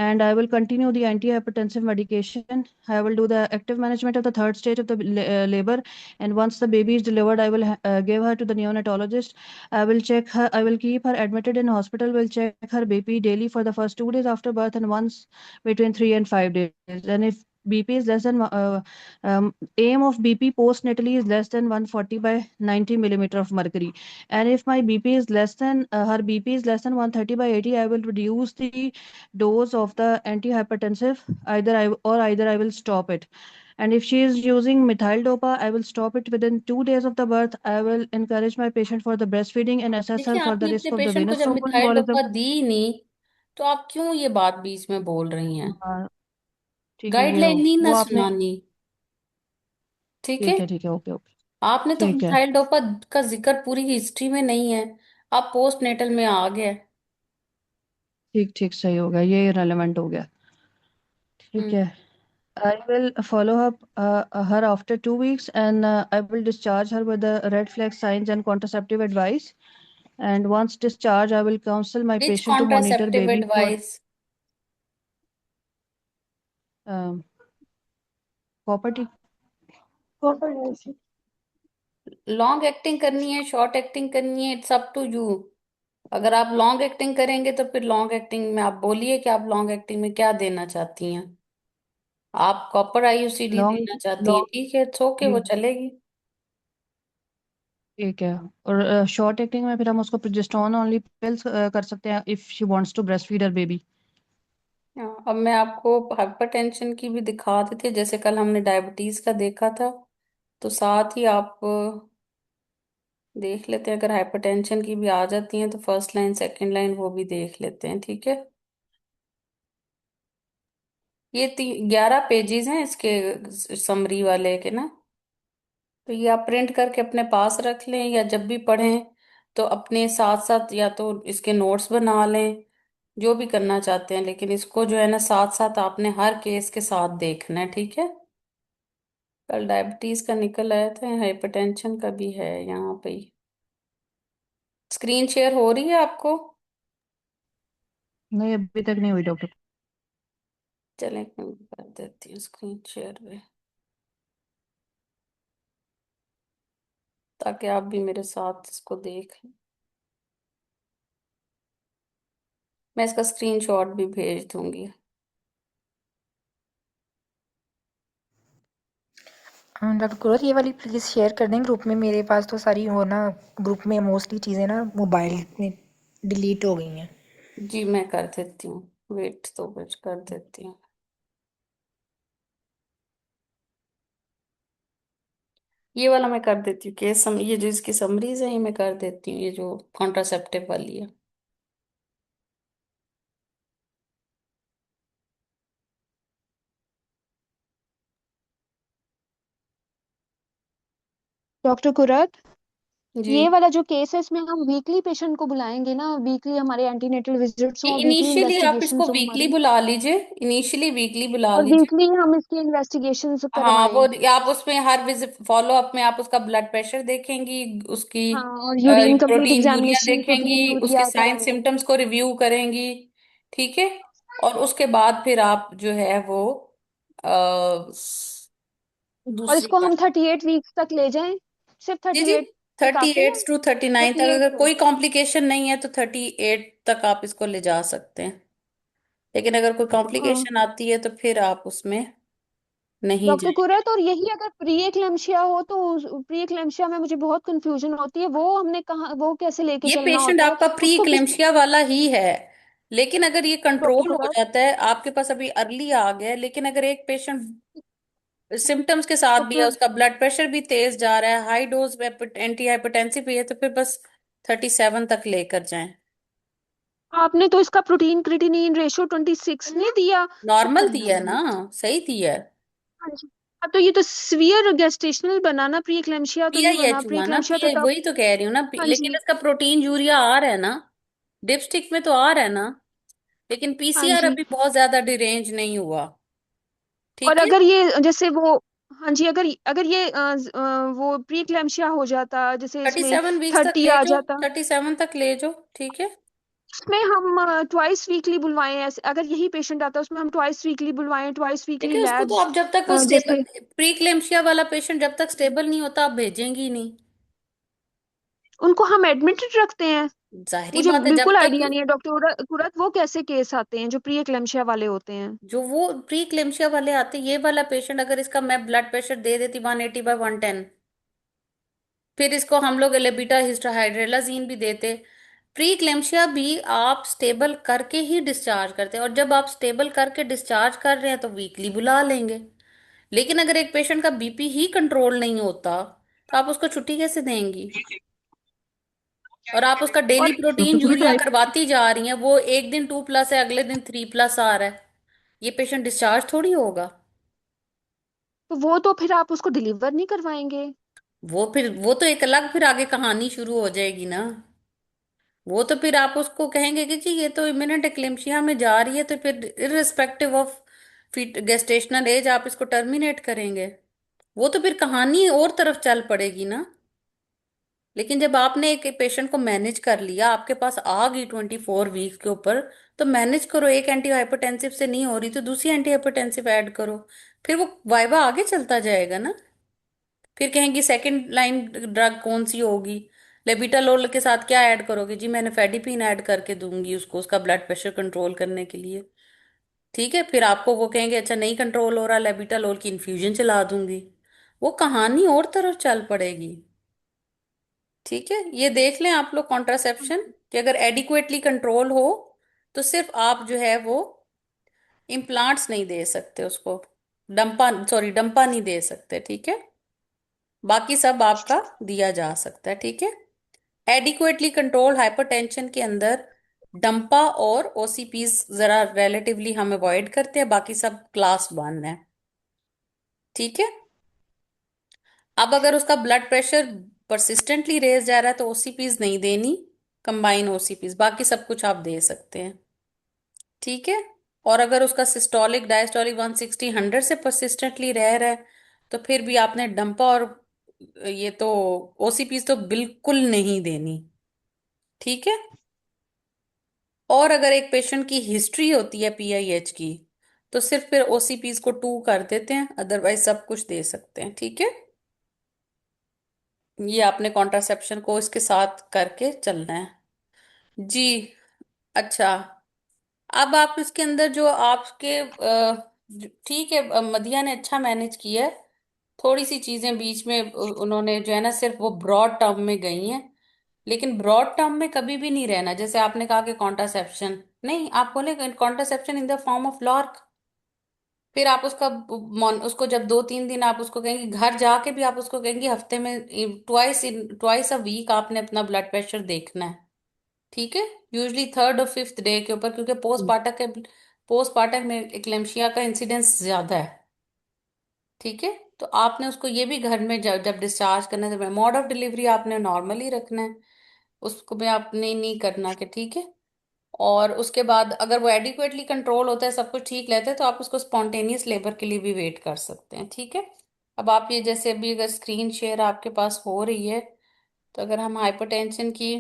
and I will continue the antihypertensive medication. I will do the active management of the third stage of the labor, and once the baby is delivered, I will give her to the neonatologist. I will check her. I will keep her admitted in hospital. Will check her BP daily for the first 2 days after birth and once between 3 and 5 days. And if BP is less than aim of BP postnatally is less than 140 by 90 millimeter of mercury. And if my BP is less than her BP is less than 130 by 80, I will reduce the dose of the antihypertensive. Either I will stop it. And if she is using methyl dopa, I will stop it within 2 days of the birth. I will encourage my patient for the breastfeeding and assess her देखिए, for the आपने अपने risk of the patient को venous जब methyl thromboembolism. Dopa दी नहीं, तो आप क्यों ये बात बीच में बोल रही हैं? हाँ, ठीक है, ये गाइडलाइन नहीं वो ना आपने। सुनानी, ठीक है। ठीक है, ओके ओके। आपने तो ठीक है। मिथाइल डोपा का जिक्र पूरी हिस्ट्री में नहीं है, आप पोस्ट नेटल में आ गए। ठीक ठीक, सही हो गया, ये रेलेवेंट हो गया। ठीक हम्म। है। I will follow up her after 2 weeks, and I will discharge her with the red flag signs and contraceptive advice. And once discharged, I will counsel my which patient to monitor contraceptive baby for advice? um, property. Long acting करनी है, short acting करनी है, it's up to you. अगर आप long acting करेंगे तो फिर long acting में आप बोलिए कि आप लॉन्ग एक्टिंग में क्या देना चाहती हैं। आप कॉपर आईयूसीडी लॉन्ग देना चाहती हैं, लॉन्ग ठीक है, इट्स ओके, वो चलेगी। ठीक है। और शॉर्ट एक्टिंग में फिर हम उसको प्रोजेस्टेरोन ओनली पिल्स कर सकते हैं if she wants to breast feed her baby. हाँ, अब मैं आपको हाइपरटेंशन की भी दिखा देती है, जैसे कल हमने डायबिटीज का देखा था, तो साथ ही आप देख लेते हैं। अगर हाइपरटेंशन की भी आ जाती हैं तो फर्स्ट लाइन सेकंड लाइन वो भी देख लेते हैं, ठीक है। ये 11 पेजेस हैं इसके, समरी वाले के ना। तो ये आप प्रिंट करके अपने पास रख लें, या जब भी पढ़ें तो अपने साथ साथ या तो इसके नोट्स बना लें, जो भी करना चाहते हैं, लेकिन इसको जो है ना साथ साथ आपने हर केस के साथ देखना है, ठीक है। कल डायबिटीज का निकल आया था, हाइपरटेंशन का भी है यहाँ पे ही। स्क्रीन शेयर हो रही है आपको? नहीं, अभी तक नहीं हुई डॉक्टर। चलें, मैं कर देती हूँ स्क्रीन शेयर पे, ताकि आप भी मेरे साथ इसको देख लें। मैं इसका स्क्रीनशॉट भी भेज दूंगी। डॉक्टर कुरत ये वाली प्लीज़ शेयर कर दें ग्रुप में। मेरे पास तो सारी वो ना ग्रुप में मोस्टली चीज़ें ना मोबाइल में डिलीट हो गई हैं। जी मैं कर देती हूँ, वेट तो कुछ कर देती हूँ। ये वाला मैं कर देती हूँ केस ये जो इसकी समरीज है ये मैं कर देती हूँ, ये जो कॉन्ट्रासेप्टिव वाली है। डॉक्टर कुरत, जी, ये वाला जो केस है इसमें हम वीकली पेशेंट को बुलाएंगे ना, वीकली हमारे एंटीनेटल विजिट्स हों, वीकली इनिशियली आप इसको इन्वेस्टिगेशंस हों वीकली हमारी, बुला लीजिए, इनिशियली वीकली बुला और लीजिए। वीकली हम इसकी इन्वेस्टिगेशंस हाँ वो करवाएं। आप उसमें हर विजिट फॉलो अप में आप उसका ब्लड प्रेशर देखेंगी, उसकी हाँ, और urine complete protein urea examination, देखेंगी, प्रोटीन उसके यूरिया साइन कराएंगे। सिम्टम्स को रिव्यू करेंगी। ठीक है। और उसके बाद फिर आप जो है वो और दूसरी इसको हम बात। 38 वीक्स तक ले जाएं, सिर्फ जी जी, 38 पे थर्टी काफी एट है? टू 39 तक, 38 अगर पे। कोई कॉम्प्लिकेशन नहीं है तो 38 तक आप इसको ले जा सकते हैं। लेकिन अगर कोई कॉम्प्लिकेशन आती है तो फिर आप उसमें नहीं डॉक्टर जाए। कुरैत, और यही अगर प्री एक्लेम्शिया हो तो प्री एक्लेम्शिया में मुझे बहुत कंफ्यूजन होती है, वो हमने कहा वो कैसे लेके ये चलना पेशेंट होता है आपका प्री उसको किस? इक्लेम्शिया वाला ही है, लेकिन अगर ये डॉक्टर कंट्रोल हो कुरैत, जाता है आपके पास, अभी अर्ली आ गया है, लेकिन अगर एक पेशेंट सिम्टम्स के साथ भी है, डॉक्टर, उसका ब्लड प्रेशर भी तेज जा रहा है, हाई डोज एंटी हाइपरटेंसिव भी है, तो फिर बस 37 तक लेकर जाएं। आपने तो इसका प्रोटीन क्रिएटिनिन रेशियो 26 नहीं दिया। नॉर्मल दिया है ना, सही दिया है। हाँ जी। अब तो ये तो सीवियर गेस्टेशनल बना ना, प्री एक्लेम्शिया तो नहीं बना, पीआईएच प्री हुआ ना, एक्लेम्शिया तो पी तब। वही तो कह रही हूँ ना, हाँ लेकिन जी। इसका प्रोटीन यूरिया आ रहा है ना, डिपस्टिक में तो आ रहा है ना, लेकिन हाँ पीसीआर जी। अभी बहुत ज्यादा डिरेंज नहीं हुआ। और ठीक है। अगर ये जैसे वो, हाँ जी, अगर अगर ये वो प्री एक्लेम्शिया हो जाता, जैसे थर्टी इसमें सेवन वीक्स तक 30 ले आ जाओ, जाता, 37 तक ले जाओ। ठीक है। उसमें हम ट्वाइस वीकली बुलवाएं ऐसे, अगर यही पेशेंट आता है उसमें हम ट्वाइस वीकली बुलवाएं, ट्वाइस वीकली देखिए उसको तो लैब्स, आप जब तक वो स्टेबल, जैसे। प्री क्लेम्शिया वाला पेशेंट जब तक स्टेबल नहीं होता आप भेजेंगी ही नहीं। उनको हम एडमिटेड रखते हैं? जाहिरी मुझे बात है जब बिल्कुल तक, आइडिया नहीं है डॉक्टर कुरत, वो कैसे केस आते हैं जो प्री एक्लेम्शिया वाले होते हैं? जो वो प्री क्लेम्शिया वाले आते, ये वाला पेशेंट अगर इसका मैं ब्लड प्रेशर दे देती 180/110, फिर इसको हम लोग एलेबिटा हिस्टोहाइड्रेलाजीन भी देते, प्री क्लेम्शिया भी आप स्टेबल करके ही डिस्चार्ज करते हैं, और जब आप स्टेबल करके डिस्चार्ज कर रहे हैं तो वीकली बुला लेंगे। लेकिन अगर एक पेशेंट का बीपी ही कंट्रोल नहीं होता तो आप उसको छुट्टी कैसे देंगी? और आप उसका डेली और प्रोटीन डॉक्टर यूरिया कुरैत, करवाती जा रही हैं, वो एक दिन 2+ है, अगले दिन 3+ आ रहा है, ये पेशेंट डिस्चार्ज थोड़ी होगा। तो वो तो फिर आप उसको डिलीवर नहीं करवाएंगे? वो तो एक अलग फिर आगे कहानी शुरू हो जाएगी ना। वो तो फिर आप उसको कहेंगे कि जी ये तो इमिनेंट एक्लेम्शिया में जा रही है, तो फिर irrespective of fit gestational age आप इसको टर्मिनेट करेंगे। वो तो फिर कहानी और तरफ चल पड़ेगी ना। लेकिन जब आपने एक पेशेंट को मैनेज कर लिया, आपके पास आ गई 24 वीक के ऊपर, तो मैनेज करो, एक एंटी हाइपरटेंसिव से नहीं हो रही तो दूसरी एंटी हाइपरटेंसिव ऐड करो, फिर वो वाइवा आगे चलता जाएगा ना। फिर कहेंगी सेकंड लाइन ड्रग कौन सी होगी, लेबिटालोल के साथ क्या ऐड करोगे? जी मैंने फेडिपिन ऐड करके दूंगी उसको, उसका ब्लड प्रेशर कंट्रोल करने के लिए। ठीक है, फिर आपको वो कहेंगे अच्छा नहीं कंट्रोल हो रहा, लेबिटालोल की इन्फ्यूजन चला दूंगी, वो कहानी और तरफ चल पड़ेगी। ठीक है, ये देख लें आप लोग कॉन्ट्रासेप्शन, कि अगर एडिक्वेटली कंट्रोल हो तो सिर्फ आप जो है वो इम्प्लांट्स नहीं दे सकते उसको, डंपा सॉरी डंपा नहीं दे सकते। ठीक है, बाकी सब आपका दिया जा सकता है। ठीक है। एडिक्वेटली कंट्रोल हाइपरटेंशन के अंदर डंपा और ओसीपीज जरा रिलेटिवली हम अवॉइड करते हैं, बाकी सब क्लास 1 है। ठीक है। अब अगर उसका ब्लड प्रेशर परसिस्टेंटली रेज जा रहा है तो ओसीपीज नहीं देनी, कंबाइन ओसीपीज, बाकी सब कुछ आप दे सकते हैं। ठीक है। और अगर उसका सिस्टोलिक डायस्टोलिक 160 100 से परसिस्टेंटली रह रहा है तो फिर भी आपने डंपा और ये तो ओसीपीज तो बिल्कुल नहीं देनी। ठीक है। और अगर एक पेशेंट की हिस्ट्री होती है पीआईएच की तो सिर्फ फिर ओसीपीज को 2 कर देते हैं, अदरवाइज सब कुछ दे सकते हैं। ठीक है। ये आपने कॉन्ट्रासेप्शन को इसके साथ करके चलना है। जी। अच्छा, अब आप इसके अंदर जो आपके ठीक है, मदिया ने अच्छा मैनेज किया है। थोड़ी सी चीजें बीच में उन्होंने जो है ना सिर्फ वो ब्रॉड टर्म में गई हैं, लेकिन ब्रॉड टर्म में कभी भी नहीं रहना। जैसे आपने कहा कि कॉन्ट्रासेप्शन, नहीं, आप बोले contraception in the form of LARC. फिर आप उसको जब 2-3 दिन आप उसको कहेंगे, घर जाके भी आप उसको कहेंगे हफ्ते में ट्वाइस अ वीक आपने अपना ब्लड प्रेशर देखना है। ठीक है, यूजली 3rd और 5th डे के ऊपर, क्योंकि पोस्टपार्टम में एक्लेम्शिया का इंसिडेंस ज्यादा है। ठीक है, तो आपने उसको ये भी घर में जब जब डिस्चार्ज करना है, मोड ऑफ डिलीवरी आपने नॉर्मली रखना है, उसको भी आपने नहीं करना कि ठीक है। और उसके बाद अगर वो एडिक्वेटली कंट्रोल होता है, सब कुछ ठीक रहता है, तो आप उसको स्पॉन्टेनियस लेबर के लिए भी वेट कर सकते हैं। ठीक है, अब आप ये जैसे अभी अगर स्क्रीन शेयर आपके पास हो रही है, तो अगर हम हाइपरटेंशन की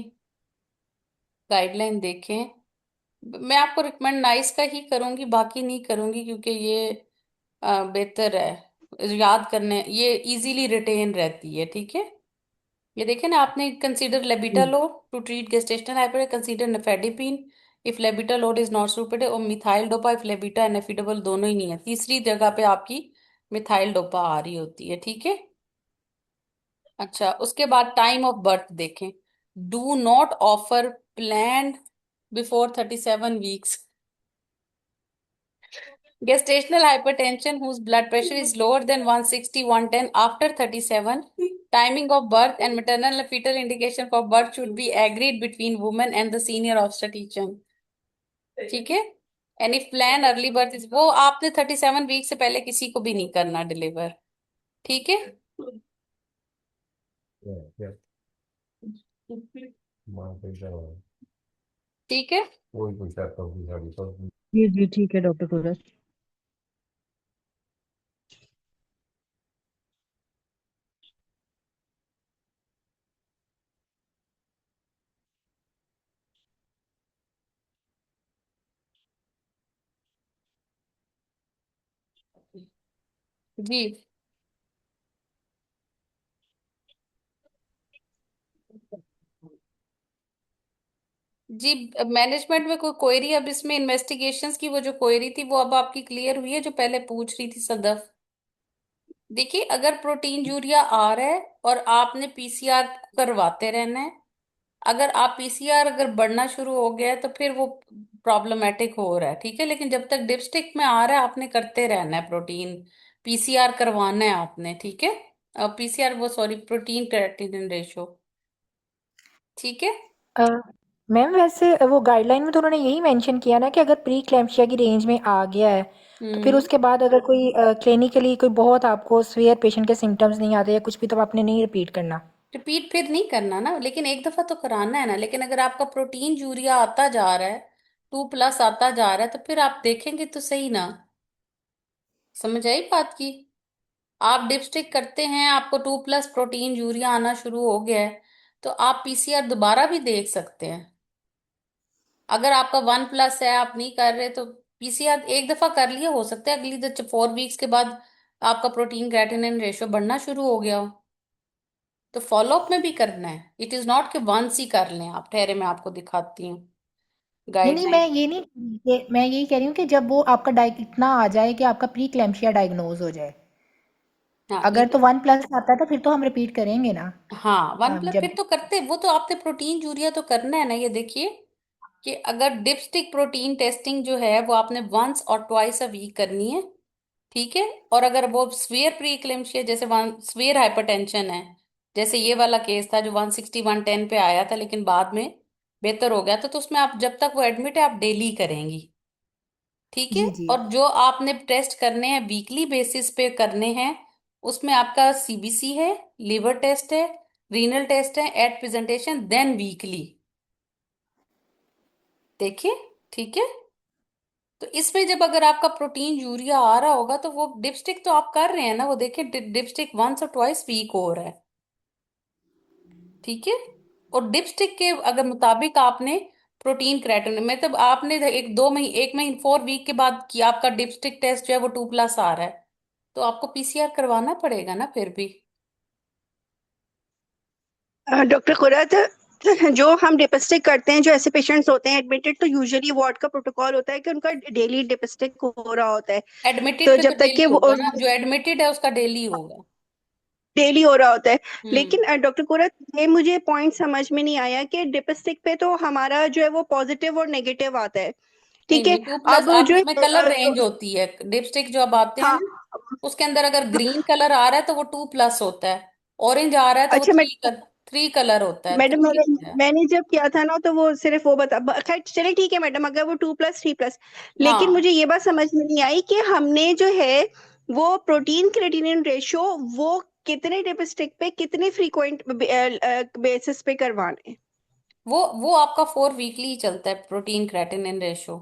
गाइडलाइन देखें, मैं आपको रिकमेंड नाइस का ही करूंगी, बाकी नहीं करूंगी, क्योंकि ये बेहतर है याद करने, ये इजीली रिटेन रहती है। ठीक है, ये देखें ना, आपने consider labetalol to treat gestational hyper, consider nifedipine if labetalol is not suitable, और methyl dopa if labeta and nifedipine दोनों ही नहीं है। तीसरी जगह पे आपकी मिथाइल डोपा आ रही होती है। ठीक है, अच्छा, उसके बाद टाइम ऑफ बर्थ देखें। Do not offer planned before 37 weeks gestational hypertension whose blood pressure is lower than 160/110 after 37. Timing of birth and maternal and fetal indication for birth should be agreed between woman and the senior obstetrician. ठीक है, and if plan early birth is, वो आपने 37 week से पहले किसी को भी नहीं करना डिलीवर। ठीक है, ठीक है, जी जी ठीक है डॉक्टर कुरैश। जी जी। मैनेजमेंट में कोई क्वेरी, अब इसमें इन्वेस्टिगेशंस की वो जो क्वेरी थी वो अब आपकी क्लियर हुई है, जो पहले पूछ रही थी सदफ। देखिए, अगर प्रोटीन यूरिया आ रहा है और आपने पीसीआर करवाते रहना है, अगर आप पीसीआर अगर बढ़ना शुरू हो गया है तो फिर वो प्रॉब्लमेटिक हो रहा है। ठीक है, लेकिन जब तक डिपस्टिक में आ रहा है आपने करते रहना है प्रोटीन, पीसीआर करवाना है आपने। ठीक है, पीसीआर वो सॉरी प्रोटीन क्रेटिनिन रेशो। ठीक है, अ, मैम वैसे वो गाइडलाइन में तो उन्होंने यही मेंशन किया ना कि अगर प्री क्लैम्पशिया की रेंज में आ गया है तो फिर उसके बाद अगर कोई क्लिनिकली कोई बहुत आपको सीवियर पेशेंट के सिम्टम्स नहीं आते या कुछ भी, तो आपने नहीं रिपीट करना। रिपीट फिर नहीं करना ना, लेकिन एक दफा तो कराना है ना। लेकिन अगर आपका प्रोटीन यूरिया आता जा रहा है, 2+ आता जा रहा है, तो फिर आप देखेंगे तो सही ना। समझ आई बात की? आप डिपस्टिक करते हैं, आपको 2+ प्रोटीन यूरिया आना शुरू हो गया है, तो आप पीसीआर दोबारा भी देख सकते हैं। अगर आपका 1+ है, आप नहीं कर रहे, तो पीसीआर एक दफा कर लिया, हो सकता है अगली 4 वीक्स के बाद आपका प्रोटीन क्रेटिनिन रेशियो बढ़ना शुरू हो गया हो, तो फॉलोअप में भी करना है। इट इज नॉट कि वंस ही कर लें आप। ठहरे मैं आपको दिखाती हूँ नहीं नहीं, गाइडलाइन। मैं यही कह रही हूँ कि जब वो आपका डाइ इतना आ जाए कि आपका प्री क्लैम्पशिया डायग्नोज हो जाए, हाँ अगर तो 1+ आता है तो फिर तो हम रिपीट करेंगे ना। हाँ, 1+ जब फिर तो करते, वो तो आपने प्रोटीन यूरिया तो करना है ना। ये देखिए कि अगर डिपस्टिक प्रोटीन टेस्टिंग जो है वो आपने वंस और ट्वाइस अ वीक करनी है। ठीक है, और अगर वो स्वीयर प्री इक्लेम्शिया, जैसे वन स्वीयर हाइपरटेंशन है, जैसे ये वाला केस था जो 160/110 पे आया था लेकिन बाद में बेहतर हो गया था, तो उसमें आप जब तक वो एडमिट है आप डेली करेंगी। ठीक है, जी जी। और जो आपने टेस्ट करने हैं वीकली बेसिस पे करने हैं, उसमें आपका सीबीसी है, लिवर टेस्ट है, रीनल टेस्ट है एट प्रेजेंटेशन, देन वीकली। देखिए, ठीक है, तो इसमें जब अगर आपका प्रोटीन यूरिया आ रहा होगा तो वो डिपस्टिक तो आप कर रहे हैं ना, वो देखिए डिपस्टिक वंस और ट्वाइस वीक हो रहा है। ठीक है, और डिपस्टिक के अगर मुताबिक आपने प्रोटीन क्रेटिनिन, मतलब आपने 1 महीने 4 वीक के बाद कि आपका डिपस्टिक टेस्ट जो है वो 2+ आ रहा है, तो आपको पीसीआर करवाना पड़ेगा ना फिर भी। डॉक्टर कुरैश, जो हम डिपिस्टिक करते हैं, जो ऐसे पेशेंट्स होते हैं एडमिटेड, तो यूजुअली वार्ड का प्रोटोकॉल होता है कि उनका डेली डिपिस्टिक हो रहा होता है। एडमिटेड तो पे तो जब तक डेली कि वो होगा ना, जो एडमिटेड है उसका डेली होगा। डेली हो रहा होता है। हम्म। लेकिन डॉक्टर कुरत, ये मुझे पॉइंट समझ में नहीं आया कि डिपिस्टिक पे तो हमारा जो है वो पॉजिटिव और नेगेटिव आता है, नहीं ठीक है। नहीं, 2+, अब आप जो उसमें कलर रेंज होती है डिपस्टिक जो अब आते हैं हाँ ना, उसके अंदर अगर ग्रीन कलर आ रहा है तो वो 2+ होता है, ऑरेंज आ रहा है तो वो अच्छा, मैं 3 कलर होता है, मैडम 3 मैंने होता है। मैंने जब किया था ना, तो वो सिर्फ वो बता खैर चले ठीक है मैडम, अगर वो 2+3+, लेकिन हाँ, मुझे ये बात समझ में नहीं आई कि हमने जो है वो प्रोटीन क्रेटिनिन रेशियो वो कितने डिपिस्टिक पे कितने फ्रीक्वेंट बेसिस पे करवाने हैं? वो आपका 4 वीकली ही चलता है प्रोटीन क्रेटिनिन रेशो।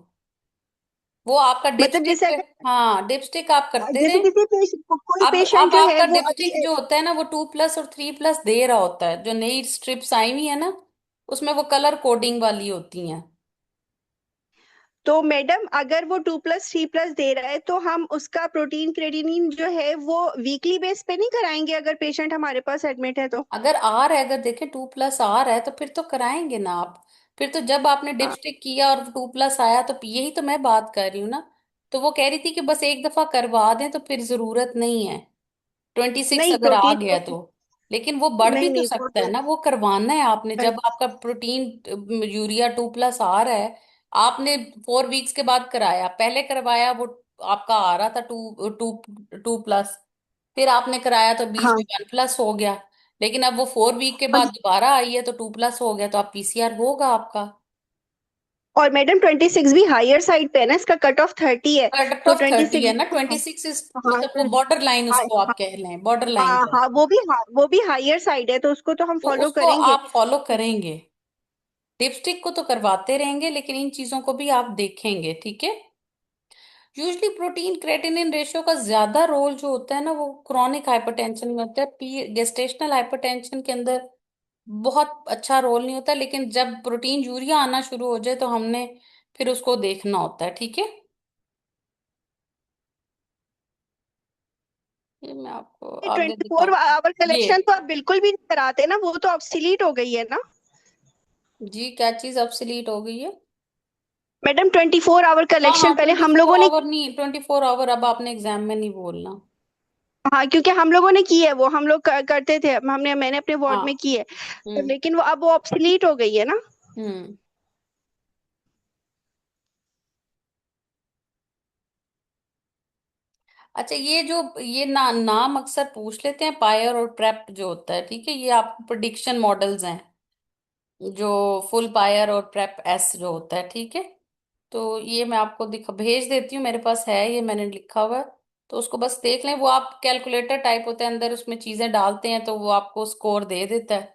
वो आपका मतलब डिपस्टिक जैसे पे, अगर हाँ डिपस्टिक आप करते जैसे रहे। किसी कोई अब पेशेंट जो है आपका वो डिपस्टिक अभी, जो होता है ना वो 2+ और 3+ दे रहा होता है, जो नई स्ट्रिप्स आई हुई है ना उसमें वो कलर कोडिंग वाली होती हैं। तो मैडम अगर वो 2+3+ दे रहा है, तो हम उसका प्रोटीन क्रेटिनिन जो है वो वीकली बेस पे नहीं कराएंगे अगर पेशेंट हमारे पास एडमिट है तो? अगर आर है, अगर देखें 2+ आर है तो फिर तो कराएंगे ना आप। फिर तो जब आपने हाँ, डिपस्टिक किया और 2+ आया तो यही तो मैं बात कर रही हूँ ना। तो वो कह रही थी कि बस एक दफा करवा दें तो फिर जरूरत नहीं है 26 नहीं अगर आ प्रोटीन गया तो। लेकिन वो बढ़ भी नहीं तो नहीं सकता है प्रोटीन ना, वो करवाना है आपने जब आपका प्रोटीन यूरिया 2+ आ रहा है। आपने 4 वीक्स के बाद कराया, पहले करवाया वो आपका आ रहा था टू टू 2+, फिर आपने कराया तो बीच में हाँ। 1+ हो गया। लेकिन अब वो 4 वीक के बाद और दोबारा आई है तो 2+ हो गया, तो आप पीसीआर होगा आपका। और मैडम 26 भी हायर साइड पे है ना, इसका कट ऑफ 30 है। कट तो ऑफ 30 है 26 ना, भी, 26 इस हाँ मतलब वो बॉर्डर लाइन हाँ उसको आप कह लें, बॉर्डर लाइन हाँ का। हाँ, वो भी हायर साइड है, तो उसको तो हम तो फॉलो उसको करेंगे। आप फॉलो करेंगे, डिपस्टिक को तो करवाते रहेंगे लेकिन इन चीजों को भी आप देखेंगे, ठीक है। यूजली प्रोटीन क्रेटिनिन रेशियो का ज्यादा रोल जो होता है ना वो क्रॉनिक हाइपरटेंशन में होता है, गेस्टेशनल हाइपरटेंशन के अंदर बहुत अच्छा रोल नहीं होता, लेकिन जब प्रोटीन यूरिया आना शुरू हो जाए तो हमने फिर उसको देखना होता है, ठीक है। ये मैं आपको आगे 24 आवर ये कलेक्शन तो आप बिल्कुल भी नहीं कराते ना, वो तो ऑब्सोलीट हो गई है ना जी, क्या चीज ऑब्सोलीट हो गई है? मैडम? 24 आवर हाँ हाँ, कलेक्शन पहले ट्वेंटी हम फोर लोगों ने, आवर नहीं, 24 आवर अब आपने एग्जाम में नहीं बोलना। हाँ क्योंकि हम लोगों ने की है वो, हम लोग करते थे, मैंने अपने वार्ड हाँ। में की है। हम्म। लेकिन वो अब वो ऑब्सोलीट हो गई है ना। हम्म। अच्छा, ये जो ये नाम अक्सर पूछ लेते हैं, पायर और प्रेप जो होता है, ठीक है, ये आपको प्रिडिक्शन मॉडल्स हैं, जो फुल पायर और प्रेप एस जो होता है, ठीक है। तो ये मैं आपको भेज देती हूँ, मेरे पास है ये, मैंने लिखा हुआ है। तो उसको बस देख लें, वो आप कैलकुलेटर टाइप होता है, अंदर उसमें चीजें डालते हैं तो वो आपको स्कोर दे देता है।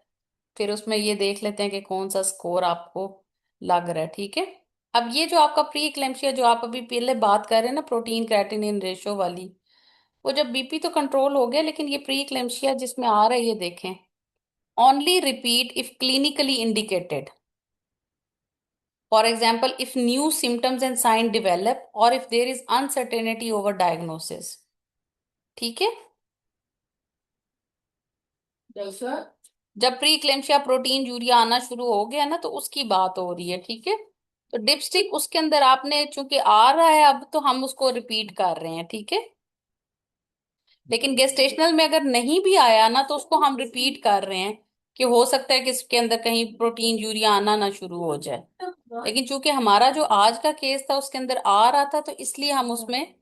फिर उसमें ये देख लेते हैं कि कौन सा स्कोर आपको लग रहा है, ठीक है। अब ये जो आपका प्री इक्लेम्पसिया जो आप अभी पहले बात कर रहे हैं ना, प्रोटीन क्रेटिनिन रेशो वाली, वो जब बीपी तो कंट्रोल हो गया, लेकिन ये प्री इक्लेम्पसिया जिसमें आ रहा है ये देखें, only repeat if clinically indicated, for example if new symptoms and sign develop और if there is uncertainty over diagnosis, ठीक है। जब प्री इक्लेम्पसिया प्रोटीन यूरिया आना शुरू हो गया ना तो उसकी बात हो रही है, ठीक है। तो डिपस्टिक उसके अंदर आपने चूंकि आ रहा है अब तो हम उसको रिपीट कर रहे हैं, ठीक है। लेकिन गेस्टेशनल में अगर नहीं भी आया ना तो उसको हम रिपीट कर रहे हैं कि हो सकता है कि इसके अंदर कहीं प्रोटीन यूरिया आना ना शुरू हो जाए। लेकिन चूंकि हमारा जो आज का केस था उसके अंदर आ रहा था तो इसलिए हम उसमें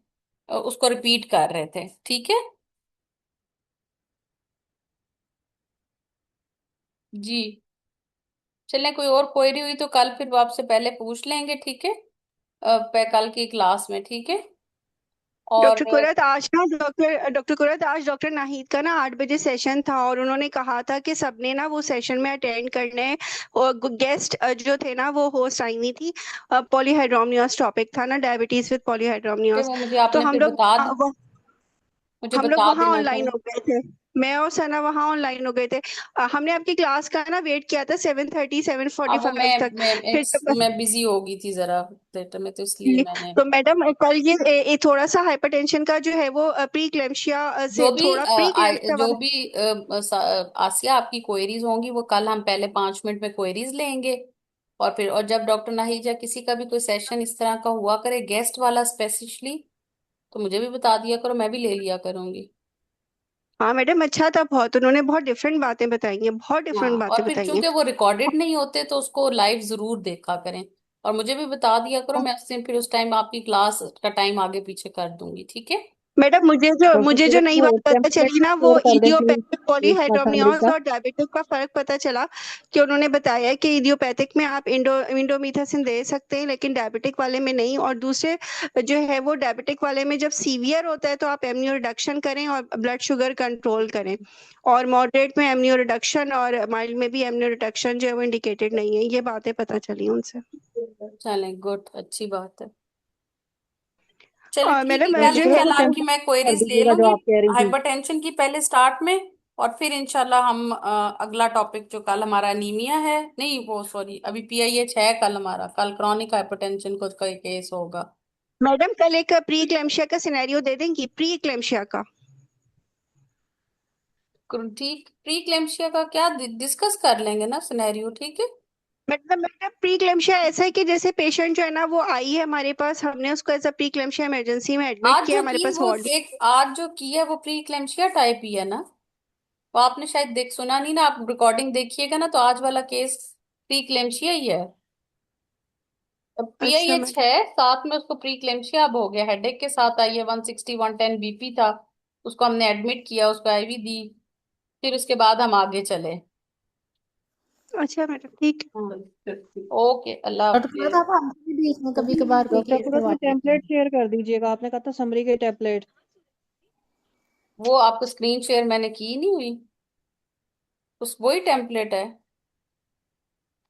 उसको रिपीट कर रहे थे, ठीक है जी। चलें, कोई और क्वेरी हुई तो कल फिर आपसे पहले पूछ लेंगे, ठीक है, कल की क्लास में, ठीक है। और डॉक्टर कुरत आज ना डॉक्टर कुरत आज डॉक्टर नाहिद का ना 8 बजे सेशन था, और उन्होंने कहा था कि सबने ना वो सेशन में अटेंड करने हैं। और गेस्ट जो थे ना वो होस्ट आई हुई थी, पॉलीहाइड्रोमनियोस टॉपिक था ना, डायबिटीज विद फिर पॉलीहाइड्रोमनियोस। वो मुझे तो आपने फिर बता दी, मुझे हम लोग बता वहाँ देना ऑनलाइन थोड़ा। हो गए थे। मैं और सना वहाँ ऑनलाइन हो गए थे। हमने आपकी क्लास का ना वेट किया था 7:30 अब वो 7:45 तक। फिर जब मैं बिजी हो गई थी जरा थिएटर में, तो इसलिए मैंने तो मैडम कल ये थोड़ा सा हाइपरटेंशन का जो है वो प्री क्लेम्शिया से थोड़ा प्री क्लेम्शिया जो वाला। भी आसिया आपकी क्वेरीज होंगी वो कल हम पहले 5 मिनट में क्वेरीज लेंगे, और फिर और जब डॉक्टर नाहिजा किसी का भी कोई सेशन इस तरह का हुआ करे गेस्ट वाला स्पेसिफिकली, तो मुझे भी बता दिया करो, मैं भी ले लिया करूंगी। हाँ मैडम, अच्छा था बहुत, उन्होंने बहुत डिफरेंट बातें बताई हैं, बहुत हाँ, डिफरेंट और बातें फिर बताई हैं। चूंकि वो रिकॉर्डेड नहीं होते तो उसको लाइव जरूर देखा करें, और मुझे भी बता दिया करो, मैं उस दिन फिर उस टाइम आपकी क्लास का टाइम आगे पीछे कर दूंगी, ठीक है। मैडम डॉक्टर मुझे जो सूरज नई वो बात पता टेम्पलेट चली ना, वो शेयर कर दें प्लीज, इडियोपैथिक इसका समरी पॉलीहाइड्रोमियोस का। और डायबिटिक का फर्क पता चला। कि उन्होंने बताया कि इडियोपैथिक में आप इंडोमिथासिन दे सकते हैं, लेकिन डायबिटिक वाले में नहीं। और दूसरे जो है वो डायबिटिक वाले में जब सीवियर होता है तो आप एमनियो रिडक्शन करें और ब्लड शुगर कंट्रोल करें। और मॉडरेट में एमनियो रिडक्शन और माइल्ड में भी एमनियो रिडक्शन जो है वो इंडिकेटेड नहीं है। ये बातें पता चली उनसे। चलें, गुड, अच्छी बात है। चलो और ठीक है, मैडम कल जो डॉक्टर है वो कल आपकी टेम्पलेट मैं कर क्वेरीज ले दीजिएगा जो लूंगी, आप कह रही थी। हाइपरटेंशन की पहले स्टार्ट में, और फिर इंशाल्लाह हम अगला टॉपिक जो कल हमारा एनीमिया है, नहीं वो सॉरी अभी पीआईएच है, कल हमारा कल क्रॉनिक हाइपरटेंशन को का केस होगा। मैडम कल एक प्री क्लेम्शिया का सिनेरियो दे देंगी, प्री क्लेम्शिया का। ठीक, प्री क्लेम्शिया का क्या डिस्कस कर लेंगे ना सिनेरियो, ठीक है। मतलब प्री क्लेम्शिया ऐसा है कि जैसे पेशेंट जो है ना वो आई है हमारे पास, हमने उसको एज अ प्री क्लेम्शिया इमरजेंसी में एडमिट आज किया, जो हमारे की पास वो वार्ड। एक आज जो की है वो प्री क्लेम्शिया टाइप ही है ना, वो आपने शायद देख सुना नहीं ना, आप रिकॉर्डिंग देखिएगा ना, तो आज वाला केस प्री क्लेम्शिया ही है। अच्छा पीआईएच मैडम। है साथ में, उसको प्री क्लेम्शिया अब हो गया, हेडेक के साथ आई है, 160 110 बीपी था, उसको हमने एडमिट किया, उसको आईवी दी, फिर उसके बाद हम आगे चले। अच्छा मैडम, ठीक है। ओके, अल्लाह डॉक्टर फिरोज हाफिज। आप हमसे भी बीच में कभी कभार कोई डॉक्टर केस सूरज करवा वो लेते टेम्पलेट हैं। शेयर कर दीजिएगा, आपने कहा था समरी के टेम्पलेट। वो आपको स्क्रीन शेयर मैंने की नहीं हुई, उस वही टेम्पलेट है।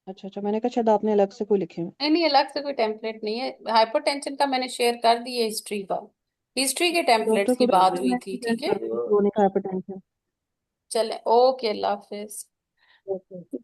अच्छा अच्छा, मैंने कहा शायद आपने अलग से कोई लिखे हैं। नहीं नहीं, अलग से कोई टेम्पलेट नहीं है, हाइपरटेंशन का मैंने शेयर कर दी है, हिस्ट्री का, हिस्ट्री के डॉक्टर टेम्पलेट्स की सूरज बात वो हुई मैं थी, शेयर ठीक है। कर दूंगी क्रोनिक हाइपरटेंशन। चले, ओके, अल्लाह हाफिज। ओके।